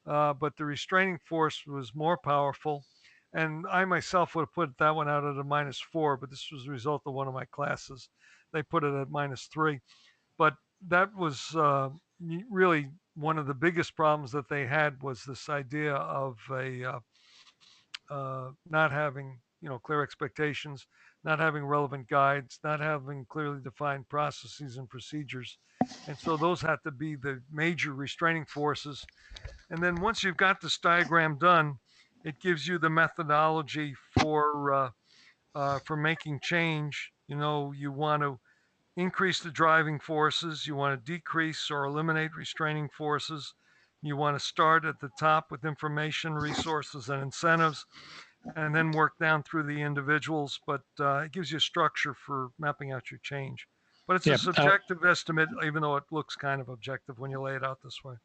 But the restraining force was more powerful. And I myself would have put that one out at a -4, but this was the result of one of my classes. They put it at -3. But that was really one of the biggest problems that they had, was this idea of not having clear expectations, not having relevant guides, not having clearly defined processes and procedures. And so those had to be the major restraining forces. And then once you've got this diagram done, it gives you the methodology for making change. You want to increase the driving forces, you want to decrease or eliminate restraining forces. You want to start at the top with information, resources, and incentives, and then work down through the individuals. But it gives you a structure for mapping out your change. But it's Yeah. a subjective estimate, even though it looks kind of objective when you lay it out this way.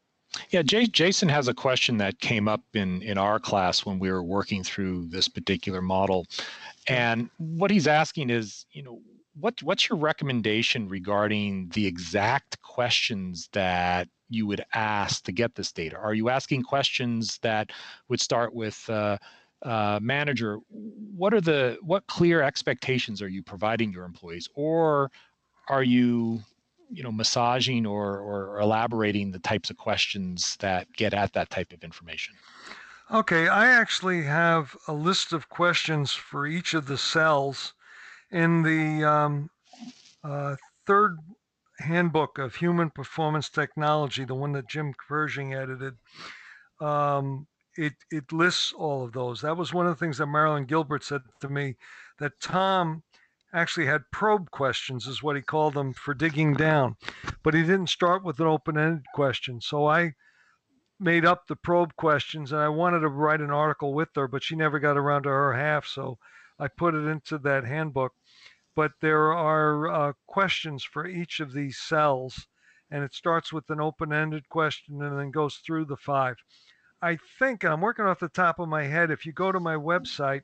Yeah, Jason has a question that came up in our class when we were working through this particular model. And what he's asking is, what's your recommendation regarding the exact questions that you would ask to get this data? Are you asking questions that would start with manager? What clear expectations are you providing your employees, or are you massaging or elaborating the types of questions that get at that type of information? Okay, I actually have a list of questions for each of the cells in the third handbook of human performance technology, the one that Jim Pershing edited. It lists all of those. That was one of the things that Marilyn Gilbert said to me, that Tom actually had probe questions, is what he called them, for digging down, but he didn't start with an open-ended question. So I made up the probe questions, and I wanted to write an article with her, but she never got around to her half, so I put it into that handbook. But there are questions for each of these cells, and it starts with an open-ended question and then goes through the 5. I think, I'm working off the top of my head, if you go to my website,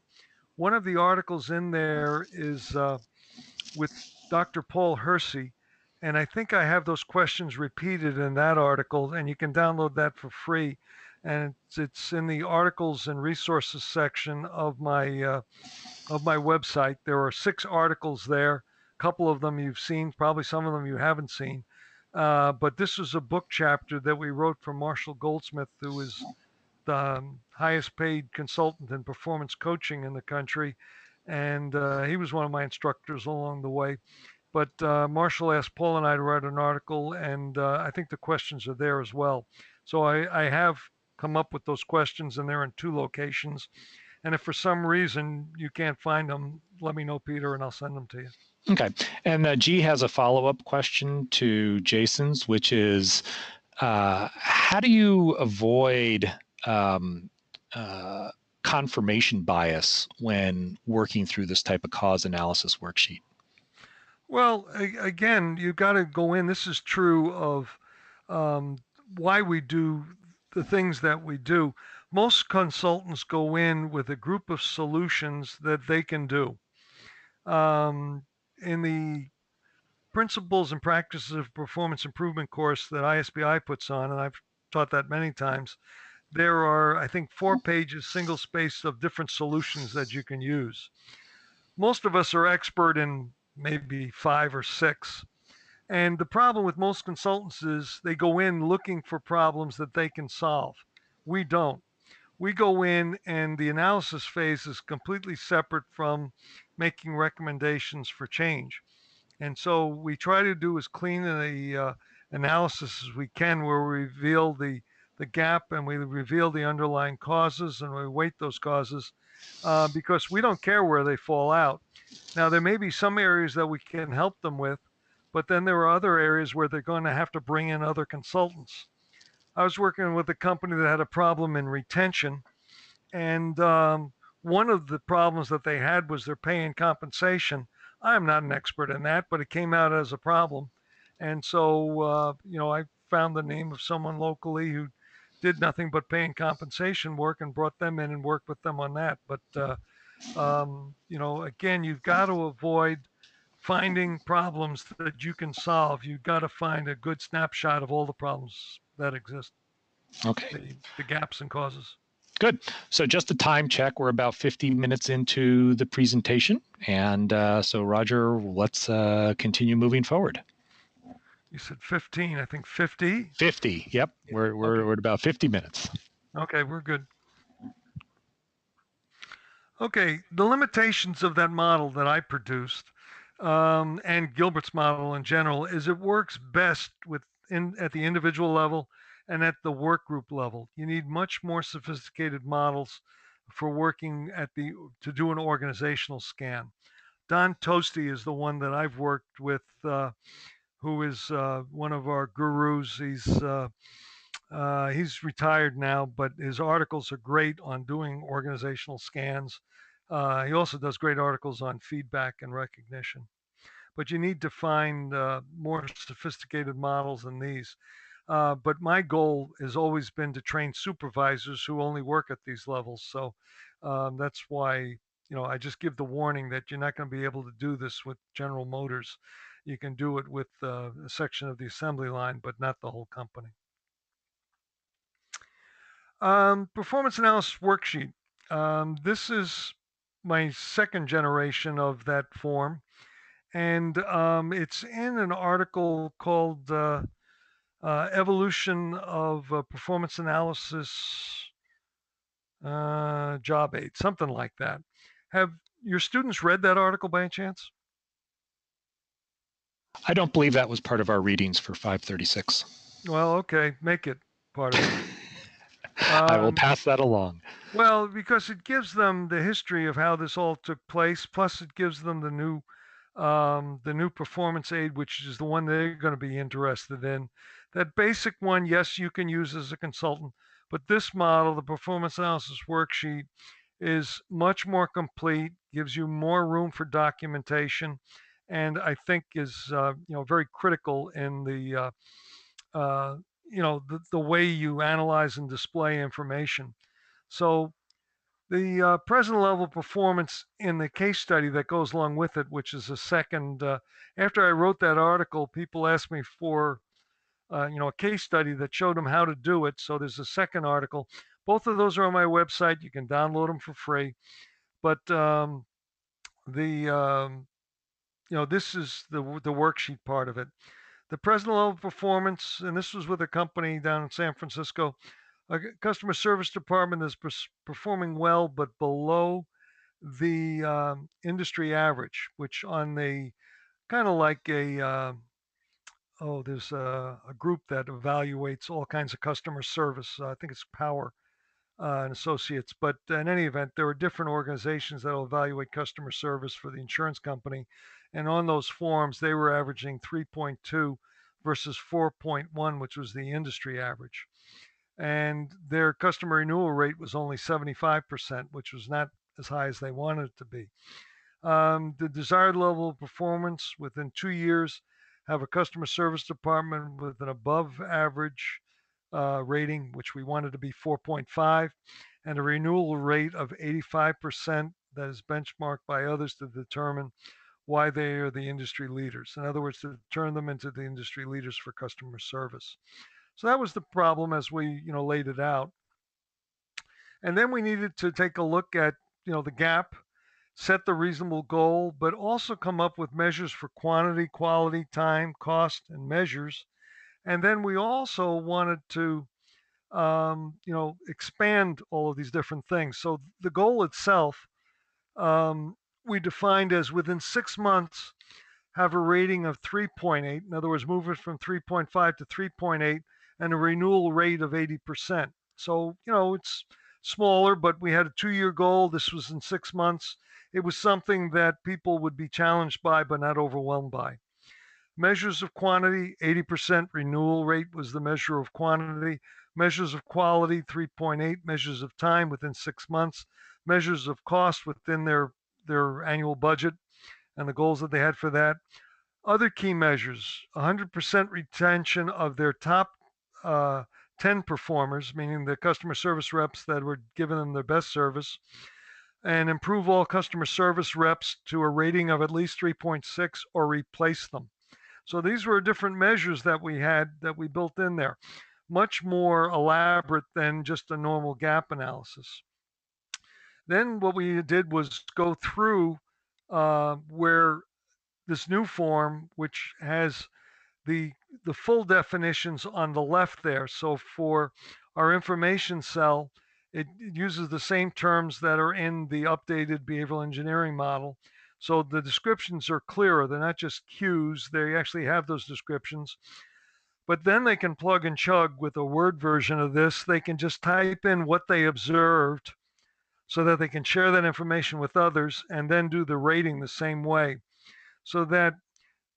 one of the articles in there is with Dr. Paul Hersey, and I think I have those questions repeated in that article, and you can download that for free. And it's in the articles and resources section of my website. There are 6 articles there. A couple of them you've seen, probably some of them you haven't seen. But this was a book chapter that we wrote for Marshall Goldsmith, who is the highest paid consultant in performance coaching in the country. And he was one of my instructors along the way. But Marshall asked Paul and I to write an article, and I think the questions are there as well. So I have come up with those questions, and they're in 2 locations. And if for some reason you can't find them, let me know, Peter, and I'll send them to you. Okay. And G has a follow-up question to Jason's, which is, how do you avoid confirmation bias when working through this type of cause analysis worksheet? Well, again, you've got to go in. This is true of why we do the things that we do. Most consultants go in with a group of solutions that they can do. In the Principles and Practices of Performance Improvement course that ISPI puts on, and I've taught that many times, there are, I think, 4 pages, single space, of different solutions that you can use. Most of us are expert in maybe 5 or 6. And the problem with most consultants is they go in looking for problems that they can solve. We don't. We go in, and the analysis phase is completely separate from making recommendations for change. And so we try to do as clean a analysis as we can, where we reveal the gap and we reveal the underlying causes and we weight those causes, because we don't care where they fall out. Now, there may be some areas that we can help them with, but then there are other areas where they're going to have to bring in other consultants. I was working with a company that had a problem in retention, and one of the problems that they had was their pay and compensation. I'm not an expert in that, but it came out as a problem. And so, I found the name of someone locally who did nothing but pay and compensation work and brought them in and worked with them on that. But, again, you've got to avoid finding problems that you can solve. You've got to find a good snapshot of all the problems that exist, Okay. the gaps and causes. Good. So just a time check. We're about 50 minutes into the presentation. And so, Roger, let's continue moving forward. You said 15, I think 50. 50. Yep. We're at about 50 minutes. Okay, we're good. Okay, the limitations of that model that I produced, and Gilberts model in general, is it works best at the individual level and at the work group level. You need much more sophisticated models for working to do an organizational scan. Don Toasty is the one that I've worked with, who is one of our gurus. He's retired now, but his articles are great on doing organizational scans. He also does great articles on feedback and recognition. But you need to find more sophisticated models than these. But my goal has always been to train supervisors who only work at these levels. So that's why I just give the warning that you're not going to be able to do this with General Motors. You can do it with a section of the assembly line, but not the whole company. Performance analysis worksheet. This is my second generation of that form, and it's in an article called Evolution of Performance Analysis Job Aid, something like that. Have your students read that article by any chance? I don't believe that was part of our readings for 536. Well, okay, make it part of it. I will pass that along. Well, because it gives them the history of how this all took place, plus it gives them the new performance aid, which is the one they're going to be interested in. That basic one, yes, you can use as a consultant, but this model, the performance analysis worksheet, is much more complete, gives you more room for documentation, and I think is very critical in the the way you analyze and display information. So the present level performance in the case study that goes along with it, which is a second. After I wrote that article, people asked me for a case study that showed them how to do it. So there's a second article. Both of those are on my website. You can download them for free. But this is the worksheet part of it. The present level performance, and this was with a company down in San Francisco. A customer service department is performing well, but below the industry average, which on the kind of like there's a group that evaluates all kinds of customer service. I think it's Power and Associates. But in any event, there are different organizations that will evaluate customer service for the insurance company. And on those forms, they were averaging 3.2 versus 4.1, which was the industry average. And their customer renewal rate was only 75%, which was not as high as they wanted it to be. The desired level of performance within 2 years, have a customer service department with an above average rating, which we wanted to be 4.5, and a renewal rate of 85% that is benchmarked by others to determine why they are the industry leaders. In other words, to turn them into the industry leaders for customer service. So that was the problem as we laid it out. And then we needed to take a look at the gap, set the reasonable goal, but also come up with measures for quantity, quality, time, cost, and measures. And then we also wanted to expand all of these different things. So the goal itself, we defined as within 6 months, have a rating of 3.8. In other words, move it from 3.5 to 3.8 and a renewal rate of 80%. So, it's smaller, but we had a 2-year goal. This was in 6 months. It was something that people would be challenged by, but not overwhelmed by. Measures of quantity, 80% renewal rate was the measure of quantity. Measures of quality, 3.8. Measures of time within 6 months. Measures of cost within their annual budget and the goals that they had for that. Other key measures, 100% retention of their top 10 performers, meaning the customer service reps that were giving them their best service, and improve all customer service reps to a rating of at least 3.6 or replace them. So these were different measures that we had that we built in there, much more elaborate than just a normal gap analysis. Then what we did was go through where this new form, which has the full definitions on the left there. So for our information cell, it uses the same terms that are in the updated behavioral engineering model. So the descriptions are clearer. They're not just cues, they actually have those descriptions. But then they can plug and chug with a Word version of this. They can just type in what they observed so that they can share that information with others and then do the rating the same way. So that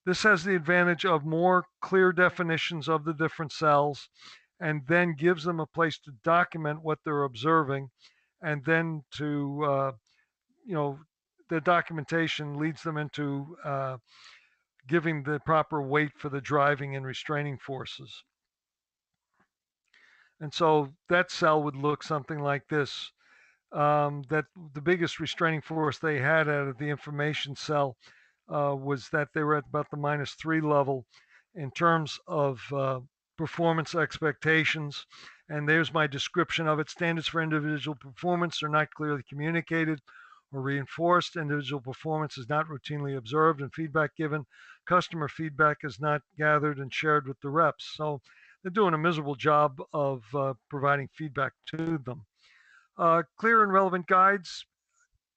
this has the advantage of more clear definitions of the different cells and then gives them a place to document what they're observing. And then the documentation leads them into giving the proper weight for the driving and restraining forces. And so that cell would look something like this. That the biggest restraining force they had out of the information cell was that they were at about the -3 level in terms of performance expectations. And there's my description of it. Standards for individual performance are not clearly communicated or reinforced. Individual performance is not routinely observed and feedback given. Customer feedback is not gathered and shared with the reps. So they're doing a miserable job of providing feedback to them. Clear and relevant guides,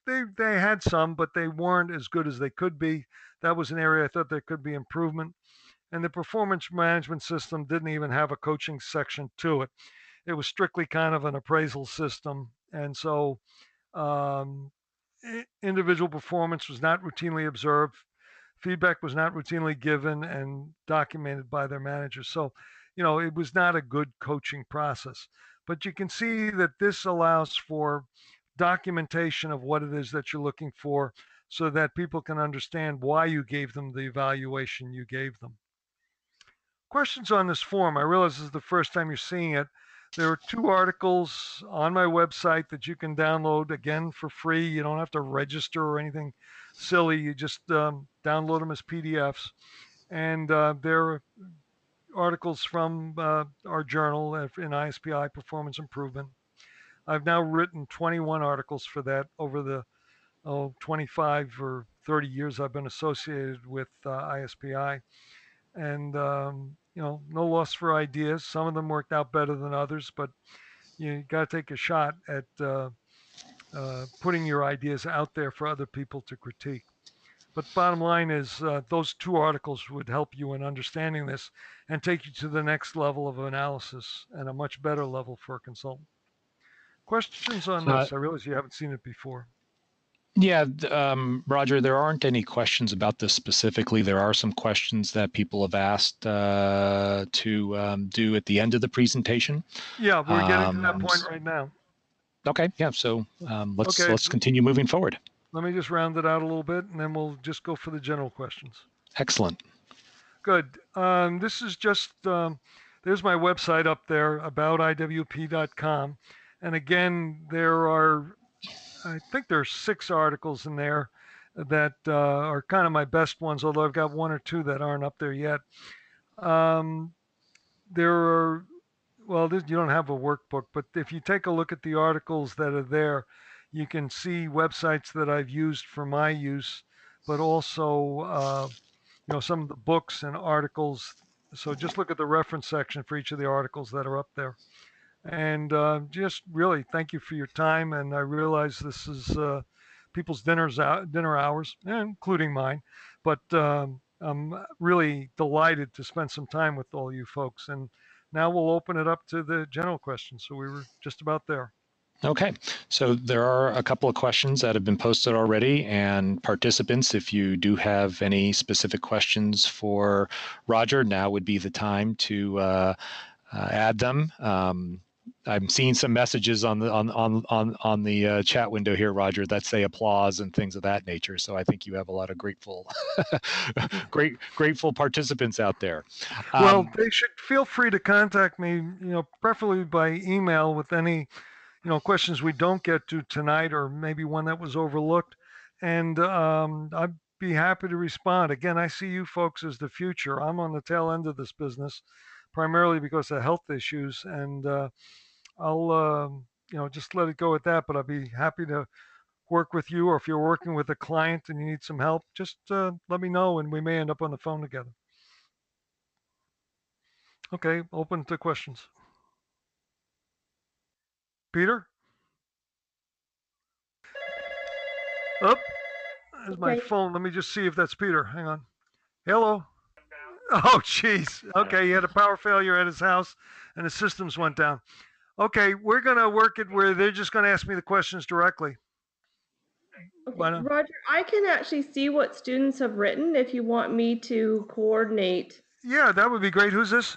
they had some, but they weren't as good as they could be. That was an area I thought there could be improvement. And the performance management system didn't even have a coaching section to it. It was strictly kind of an appraisal system. And so individual performance was not routinely observed. Feedback was not routinely given and documented by their managers. So, it was not a good coaching process. But you can see that this allows for documentation of what it is that you're looking for so that people can understand why you gave them the evaluation you gave them. Questions on this form. I realize this is the first time you're seeing it. There are 2 articles on my website that you can download, again, for free. You don't have to register or anything silly. You just download them as PDFs. And they're articles from our journal in ISPI Performance Improvement. I've now written 21 articles for that over the 25 or 30 years I've been associated with ISPI. And, no loss for ideas. Some of them worked out better than others, but you got to take a shot at putting your ideas out there for other people to critique. But bottom line is those 2 articles would help you in understanding this and take you to the next level of analysis and a much better level for a consultant. Questions on this? I realize you haven't seen it before. Yeah, Roger, there aren't any questions about this specifically. There are some questions that people have asked to do at the end of the presentation. Yeah, we're getting to that point right now. Okay, yeah, so let's continue moving forward. Let me just round it out a little bit, and then we'll just go for the general questions. Excellent. Good. This is just, there's my website up there, aboutiwp.com. And again, I think there are 6 articles in there that are kind of my best ones, although I've got 1 or 2 that aren't up there yet. There are, you don't have a workbook, but if you take a look at the articles that are there, you can see websites that I've used for my use, but also, some of the books and articles. So just look at the reference section for each of the articles that are up there. And just really thank you for your time. And I realize this is people's dinner hours, including mine. But I'm really delighted to spend some time with all you folks. And now we'll open it up to the general questions. So we were just about there. Okay, so there are a couple of questions that have been posted already, and participants, if you do have any specific questions for Roger, now would be the time to add them. I'm seeing some messages on the chat window here, Roger, that say applause and things of that nature. So I think you have a lot of grateful, grateful participants out there. Well, they should feel free to contact me, preferably by email with any, questions we don't get to tonight, or maybe one that was overlooked. And I'd be happy to respond. Again, I see you folks as the future. I'm on the tail end of this business, primarily because of health issues, and I'll, just let it go at that. But I'd be happy to work with you, or if you're working with a client and you need some help, just let me know, and we may end up on the phone together. Okay, open to questions. Peter? Up. There's my phone. Let me just see if that's Peter. Hang on. Hello. Oh, jeez. Okay, he had a power failure at his house, and the systems went down. Okay, we're gonna work it where they're just gonna ask me the questions directly. Okay, Roger, I can actually see what students have written if you want me to coordinate. Yeah, that would be great. Who's this?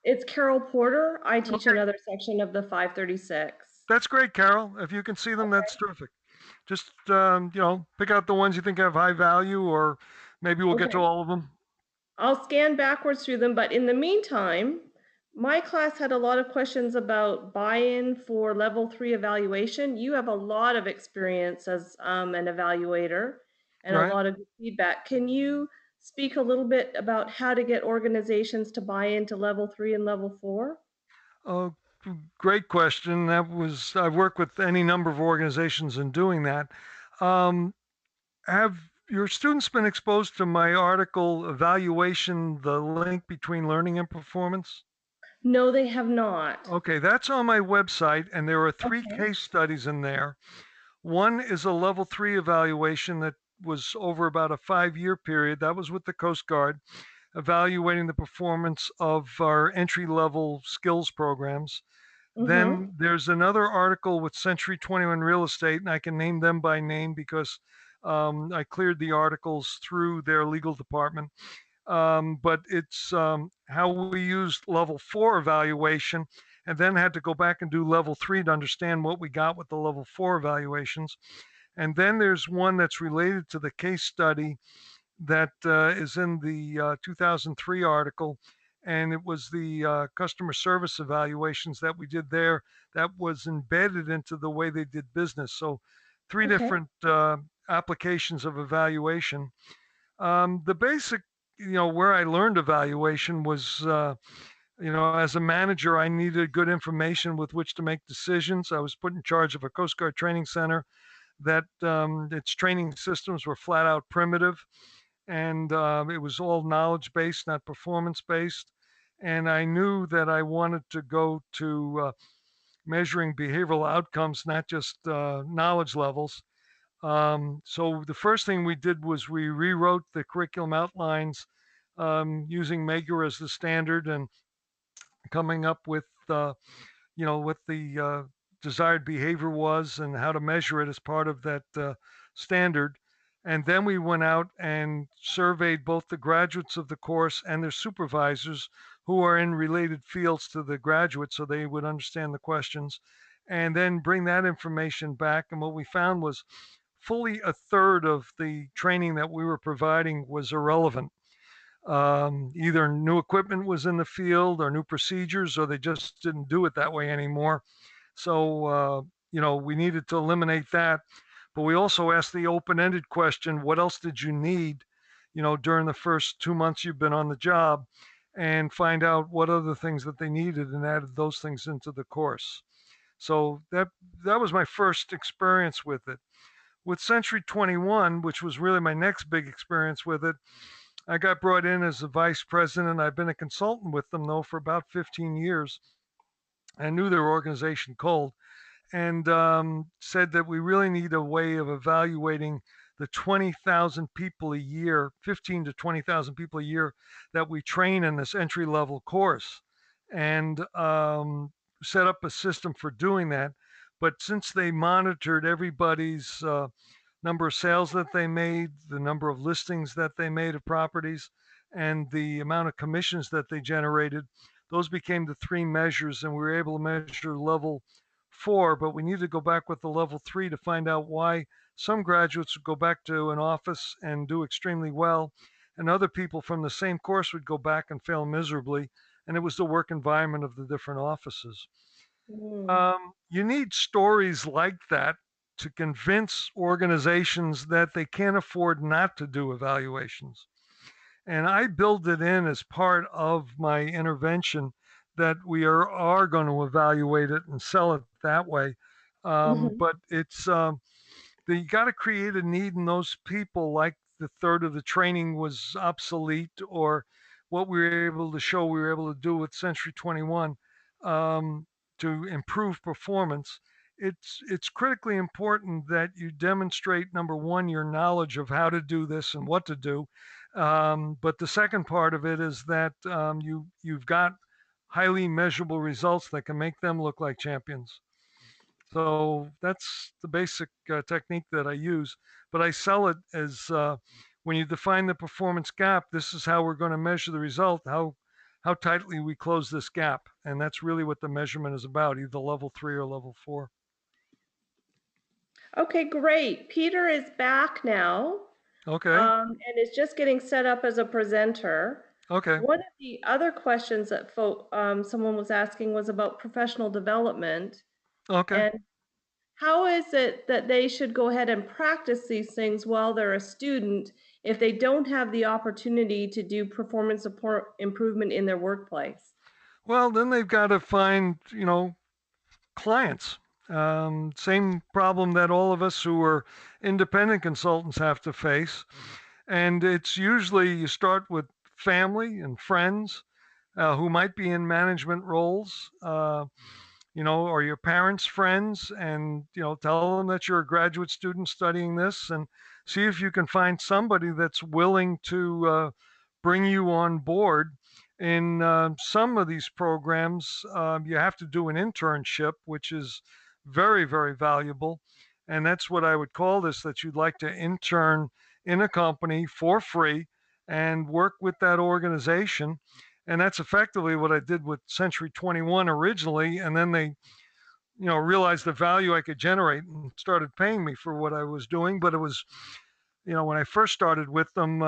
It's Carol Porter. I teach another section of the 536. That's great, Carol. If you can see them, that's terrific. Just pick out the ones you think have high value, or maybe we'll get to all of them. I'll scan backwards through them, but in the meantime, my class had a lot of questions about buy-in for level 3 evaluation. You have a lot of experience as an evaluator and a lot of feedback. Can you speak a little bit about how to get organizations to buy into level 3 and level 4? Oh, great question. I've worked with any number of organizations in doing that. Have your students been exposed to my article, Evaluation, the Link Between Learning and Performance? No, they have not. Okay, that's on my website, and there are 3 case studies in there. One is a level 3 evaluation that was over about a 5-year period. That was with the Coast Guard, evaluating the performance of our entry-level skills programs. Then there's another article with Century 21 Real Estate, and I can name them by name because I cleared the articles through their legal department. But it's how we used level 4 evaluation, and then had to go back and do level 3 to understand what we got with the level 4 evaluations. And then there's one that's related to the case study that is in the 2003 article, and it was the customer service evaluations that we did there that was embedded into the way they did business. So 3 different applications of evaluation. The basic, where I learned evaluation was, as a manager, I needed good information with which to make decisions. I was put in charge of a Coast Guard training center that its training systems were flat out primitive, and it was all knowledge based, not performance based. And I knew that I wanted to go to measuring behavioral outcomes, not just knowledge levels. So the first thing we did was we rewrote the curriculum outlines using Megger as the standard, and coming up with what the desired behavior was and how to measure it as part of that standard. And then we went out and surveyed both the graduates of the course and their supervisors, who are in related fields to the graduates, so they would understand the questions, and then bring that information back. And what we found was fully a third of the training that we were providing was irrelevant. Either new equipment was in the field, or new procedures, or they just didn't do it that way anymore. So, we needed to eliminate that. But we also asked the open-ended question, what else did you need, during the first 2 months you've been on the job, and find out what other things that they needed, and added those things into the course. So that was my first experience with it. With Century 21, which was really my next big experience with it, I got brought in as a vice president. I've been a consultant with them, though, for about 15 years. I knew their organization cold, and said that we really need a way of evaluating the 20,000 people a year, 15 to 20,000 people a year that we train in this entry level course, and set up a system for doing that. But since they monitored everybody's number of sales that they made, the number of listings that they made of properties, and the amount of commissions that they generated, those became the three measures, and we were able to measure level 4. But we need to go back with the level 3 to find out why some graduates would go back to an office and do extremely well, and other people from the same course would go back and fail miserably. And it was the work environment of the different offices. Mm. You need stories like that to convince organizations that they can't afford not to do evaluations. And I build it in as part of my intervention that we are going to evaluate it and sell it that way. Mhm. But it's you got to create a need in those people, like the third of the training was obsolete, or what we were able to show we were able to do with Century 21 to improve performance. It's critically important that you demonstrate, number one, your knowledge of how to do this and what to do. But the second part of it is that you've got highly measurable results that can make them look like champions. So that's the basic technique that I use. But I sell it as when you define the performance gap, this is how we're going to measure the result, how tightly we close this gap. And that's really what the measurement is about, either level 3 or level 4. Okay, great. Peter is back now, Okay. and is just getting set up as a presenter. Okay. One of the other questions that someone was asking was about professional development, Okay. and how is it that they should go ahead and practice these things while they're a student if they don't have the opportunity to do performance improvement in their workplace? Well, then they've got to find, clients. Same problem that all of us who are independent consultants have to face. And it's usually you start with family and friends who might be in management roles, or your parents' friends, and tell them that you're a graduate student studying this, and see if you can find somebody that's willing to bring you on board. In some of these programs, you have to do an internship, which is very, very valuable. And that's what I would call this, that you'd like to intern in a company for free and work with that organization. And that's effectively what I did with Century 21 originally. And then they, realized the value I could generate and started paying me for what I was doing. But it was, when I first started with them,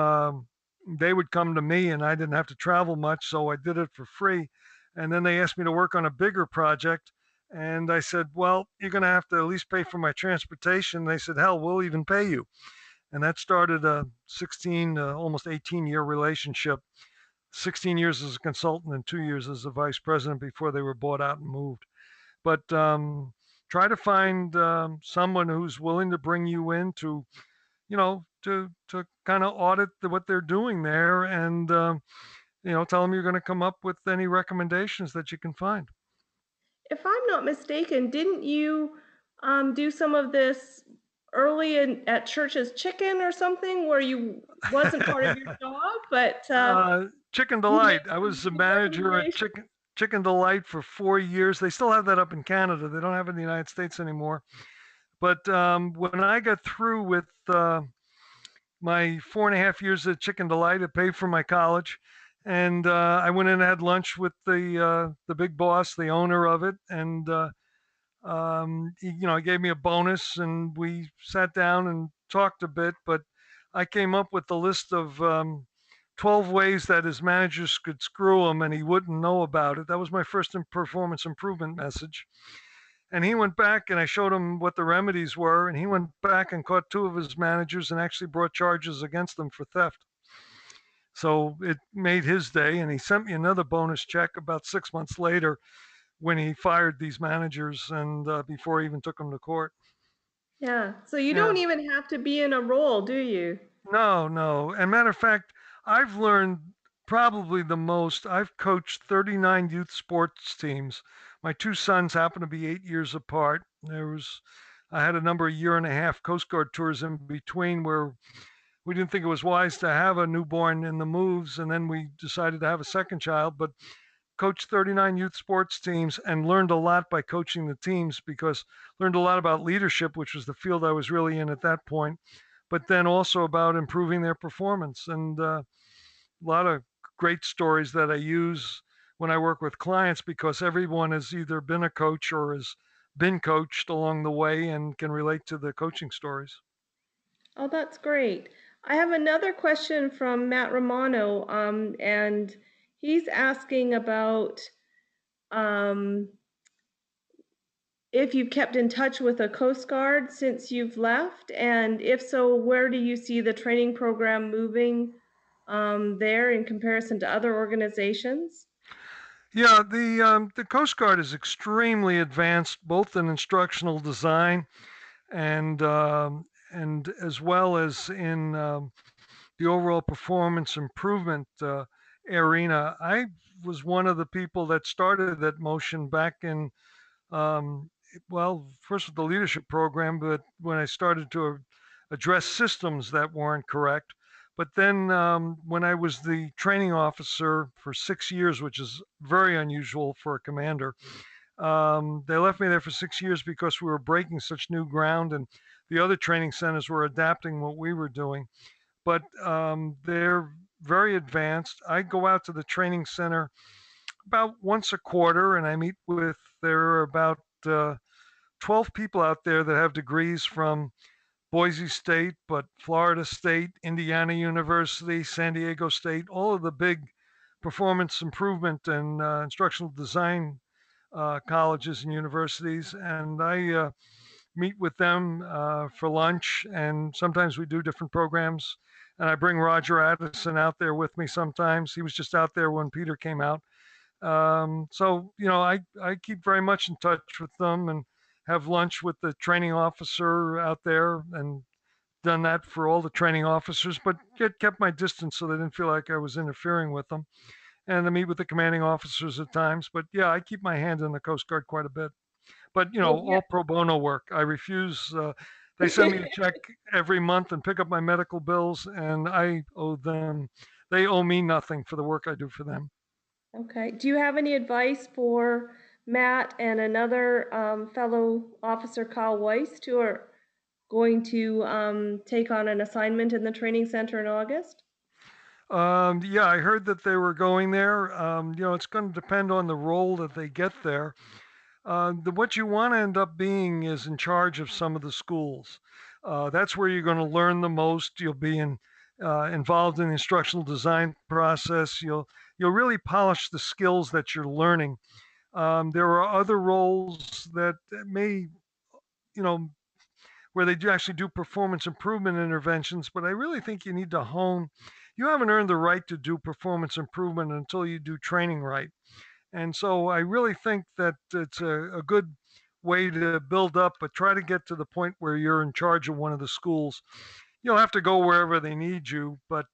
they would come to me and I didn't have to travel much. So I did it for free. And then they asked me to work on a bigger project. And I said, well, you're going to have to at least pay for my transportation. And they said, hell, we'll even pay you. And that started a 16, almost 18-year relationship, 16 years as a consultant and 2 years as a vice president before they were bought out and moved. But try to find someone who's willing to bring you in to, to kind of audit what they're doing there, and tell them you're going to come up with any recommendations that you can find. If I'm not mistaken, didn't you do some of this early at Church's Chicken or something where you wasn't part of your job, but Chicken you made Delight. I was the some manager at recommendations? Chicken Delight for 4 years. They still have that up in Canada. They don't have it in the United States anymore. But when I got through with my 4.5 years at Chicken Delight, it paid for my college, and I went in and had lunch with the big boss, the owner of it, and he gave me a bonus, and we sat down and talked a bit. But I came up with the list of 12 ways that his managers could screw him and he wouldn't know about it. That was my first performance improvement message. And he went back and I showed him what the remedies were. And he went back and caught 2 of his managers and actually brought charges against them for theft. So it made his day. And he sent me another bonus check about 6 months later when he fired these managers and before he even took them to court. Yeah. So you Yeah. don't even have to be in a role, do you? No. And matter of fact, I've learned probably the most. I've coached 39 youth sports teams. My 2 sons happen to be 8 years apart. I had a number of 1.5 year Coast Guard tours in between where we didn't think it was wise to have a newborn in the moves, and then we decided to have a second child. But coached 39 youth sports teams and learned a lot by coaching the teams, because learned a lot about leadership, which was the field I was really in at that point, but then also about improving their performance. And a lot of great stories that I use when I work with clients, because everyone has either been a coach or has been coached along the way and can relate to the coaching stories. Oh, that's great. I have another question from Matt Romano, and he's asking about um, if you've kept in touch with a Coast Guard since you've left, and if so, where do you see the training program moving there in comparison to other organizations? Yeah, the Coast Guard is extremely advanced, both in instructional design and as well as in the overall performance improvement arena. I was one of the people that started that motion back in, um, well, first with the leadership program, but when I started to address systems that weren't correct. But then when I was the training officer for 6 years, which is very unusual for a commander, they left me there for 6 years because we were breaking such new ground, and the other training centers were adapting what we were doing. But they're very advanced. I go out to the training center about once a quarter, and I meet with, there are about 12 people out there that have degrees from Boise State, but Florida State, Indiana University, San Diego State, all of the big performance improvement and instructional design colleges and universities. And I meet with them for lunch, and sometimes we do different programs. And I bring Roger Addison out there with me sometimes. He was just out there when Peter came out. So, I keep very much in touch with them and have lunch with the training officer out there, and done that for all the training officers, but kept my distance so they didn't feel like I was interfering with them. And I meet with the commanding officers at times. But yeah, I keep my hand in the Coast Guard quite a bit. But, Well, all pro bono work. I refuse. They send me a check every month and pick up my medical bills, and I owe them, they owe me nothing for the work I do for them. Okay. Do you have any advice for Matt and another fellow officer, Kyle Weiss, who are going to take on an assignment in the training center in August? Yeah, I heard that they were going there. It's going to depend on the role that they get there. What you want to end up being is in charge of some of the schools. That's where you're going to learn the most. You'll be involved in the instructional design process. You'll really polish the skills that you're learning. There are other roles that may, you know, where they do actually do performance improvement interventions, but I really think you need to hone. You haven't earned the right to do performance improvement until you do training right. And so I really think that it's a good way to build up, but try to get to the point where you're in charge of one of the schools. You'll have to go wherever they need you, but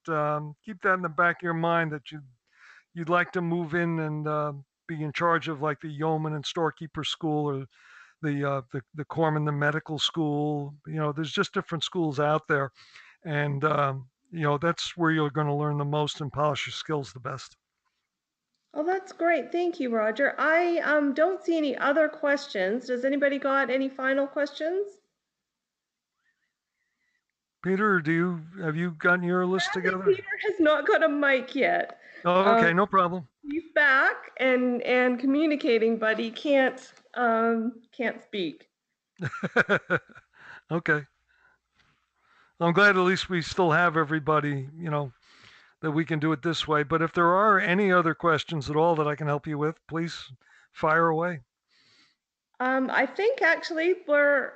keep that in the back of your mind that you'd like to move in and be in charge of like the yeoman and storekeeper school, or the corpsman, the medical school. There's just different schools out there, and that's where you're going to learn the most and polish your skills the best. Oh, that's great. Thank you, Roger. I don't see any other questions. Does anybody got any final questions? Peter, have you gotten your list together? Peter has not got a mic yet. Oh, okay, no problem. He's back and communicating, but he can't speak. Okay. I'm glad at least we still have everybody, that we can do it this way. But if there are any other questions at all that I can help you with, please fire away. I think actually we're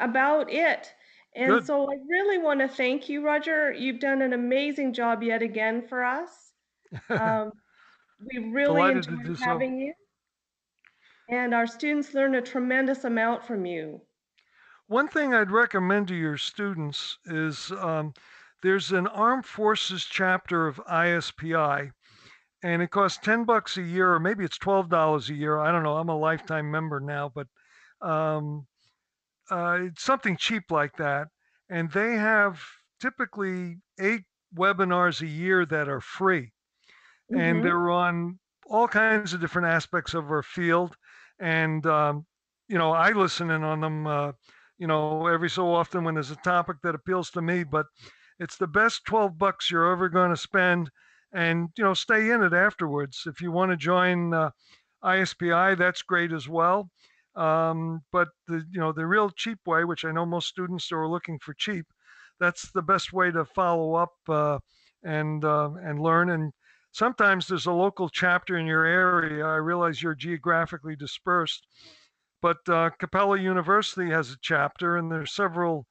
about it. And Good. so I really want to thank you, Roger. You've done an amazing job yet again for us. We really Delighted to do enjoyed so. having you. And our students learn a tremendous amount from you. One thing I'd recommend to your students is there's an Armed Forces chapter of ISPI, and it costs $10 a year, or maybe it's $12 a year. I don't know. I'm a lifetime member now, but it's something cheap like that. And they have typically 8 webinars a year that are free, and they're on all kinds of different aspects of our field. And, I listen in on them, every so often when there's a topic that appeals to me, but it's the best $12 you're ever going to spend. And, stay in it afterwards. If you want to join ISPI, that's great as well. But the real cheap way, which I know most students are looking for cheap, that's the best way to follow up and learn. And sometimes there's a local chapter in your area. I realize you're geographically dispersed, but Capella University has a chapter, and there's several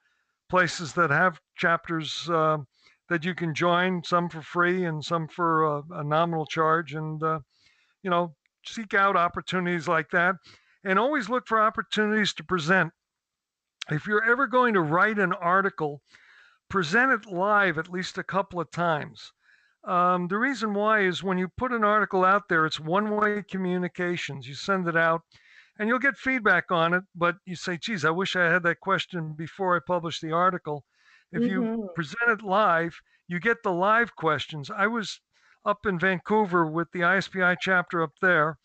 places that have chapters that you can join, some for free and some for a nominal charge. And seek out opportunities like that, and always look for opportunities to present. If you're ever going to write an article, present it live at least a couple of times. The reason why is when you put an article out there, it's one-way communications. You send it out and you'll get feedback on it, but you say, geez, I wish I had that question before I published the article. If you present it live, you get the live questions. I was up in Vancouver with the ISPI chapter up there,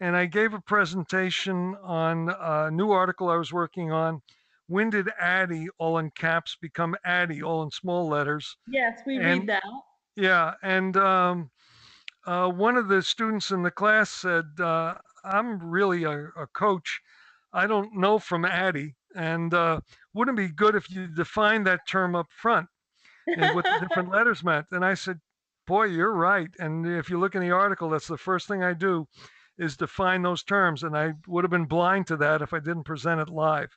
and I gave a presentation on a new article I was working on. When did Addie, all in caps, become Addie, all in small letters? Yes, we read that. Yeah, and one of the students in the class said, I'm really a coach. I don't know from Addie, and wouldn't it be good if you define that term up front and what the different letters meant? And I said, boy, you're right. And if you look in the article, that's the first thing I do is define those terms. And I would have been blind to that if I didn't present it live.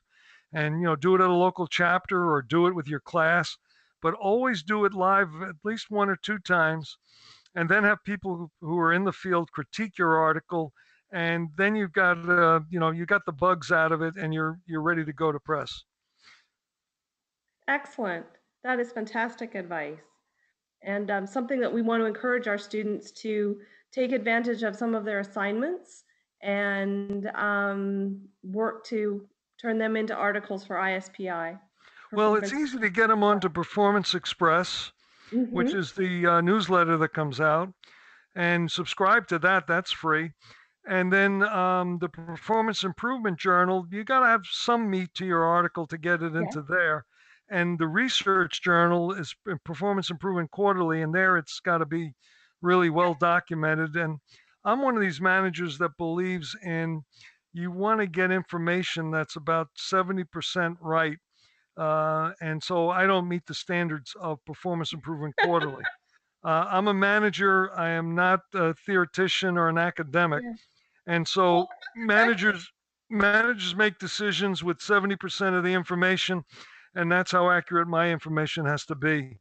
And, do it at a local chapter or do it with your class, but always do it live at least one or two times. And then have people who are in the field critique your article. And then you've got, you got the bugs out of it, and you're ready to go to press. Excellent. That is fantastic advice. And something that we want to encourage our students to take advantage of some of their assignments and work to turn them into articles for ISPI. Well, it's easy to get them onto Performance Express, which is the newsletter that comes out, and subscribe to that. That's free. And then the Performance Improvement Journal, you got to have some meat to your article to get it into there. And the Research Journal is Performance Improvement Quarterly, and there it's got to be really well documented. And I'm one of these managers that believes in you want to get information that's about 70% right. And so I don't meet the standards of Performance Improvement Quarterly. I'm a manager. I am not a theoretician or an academic. And so managers make decisions with 70% of the information, and that's how accurate my information has to be.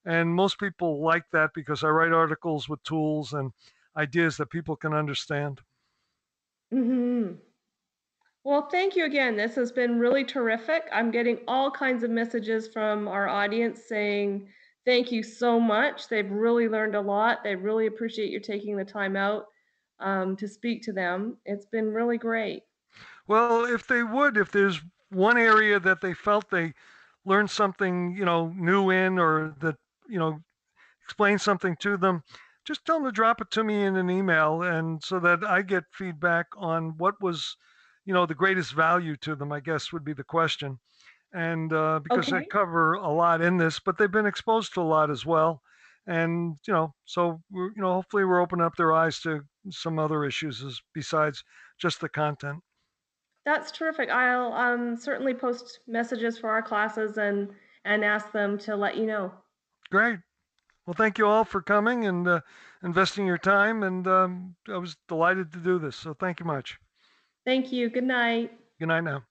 And most people like that because I write articles with tools and ideas that people can understand. Well, thank you again. This has been really terrific. I'm getting all kinds of messages from our audience saying, thank you so much. They've really learned a lot. They really appreciate you taking the time out to speak to them. It's been really great. Well, if there's one area that they felt they learned something, new in, or that, explain something to them, just tell them to drop it to me in an email, and so that I get feedback on what was, the greatest value to them, I guess would be the question. And because I cover a lot in this, but they've been exposed to a lot as well. And, so, hopefully we're opening up their eyes to some other issues besides just the content. That's terrific. I'll certainly post messages for our classes and ask them to let you know. Great. Well, thank you all for coming and investing your time. And I was delighted to do this. So thank you much. Thank you. Good night. Good night now.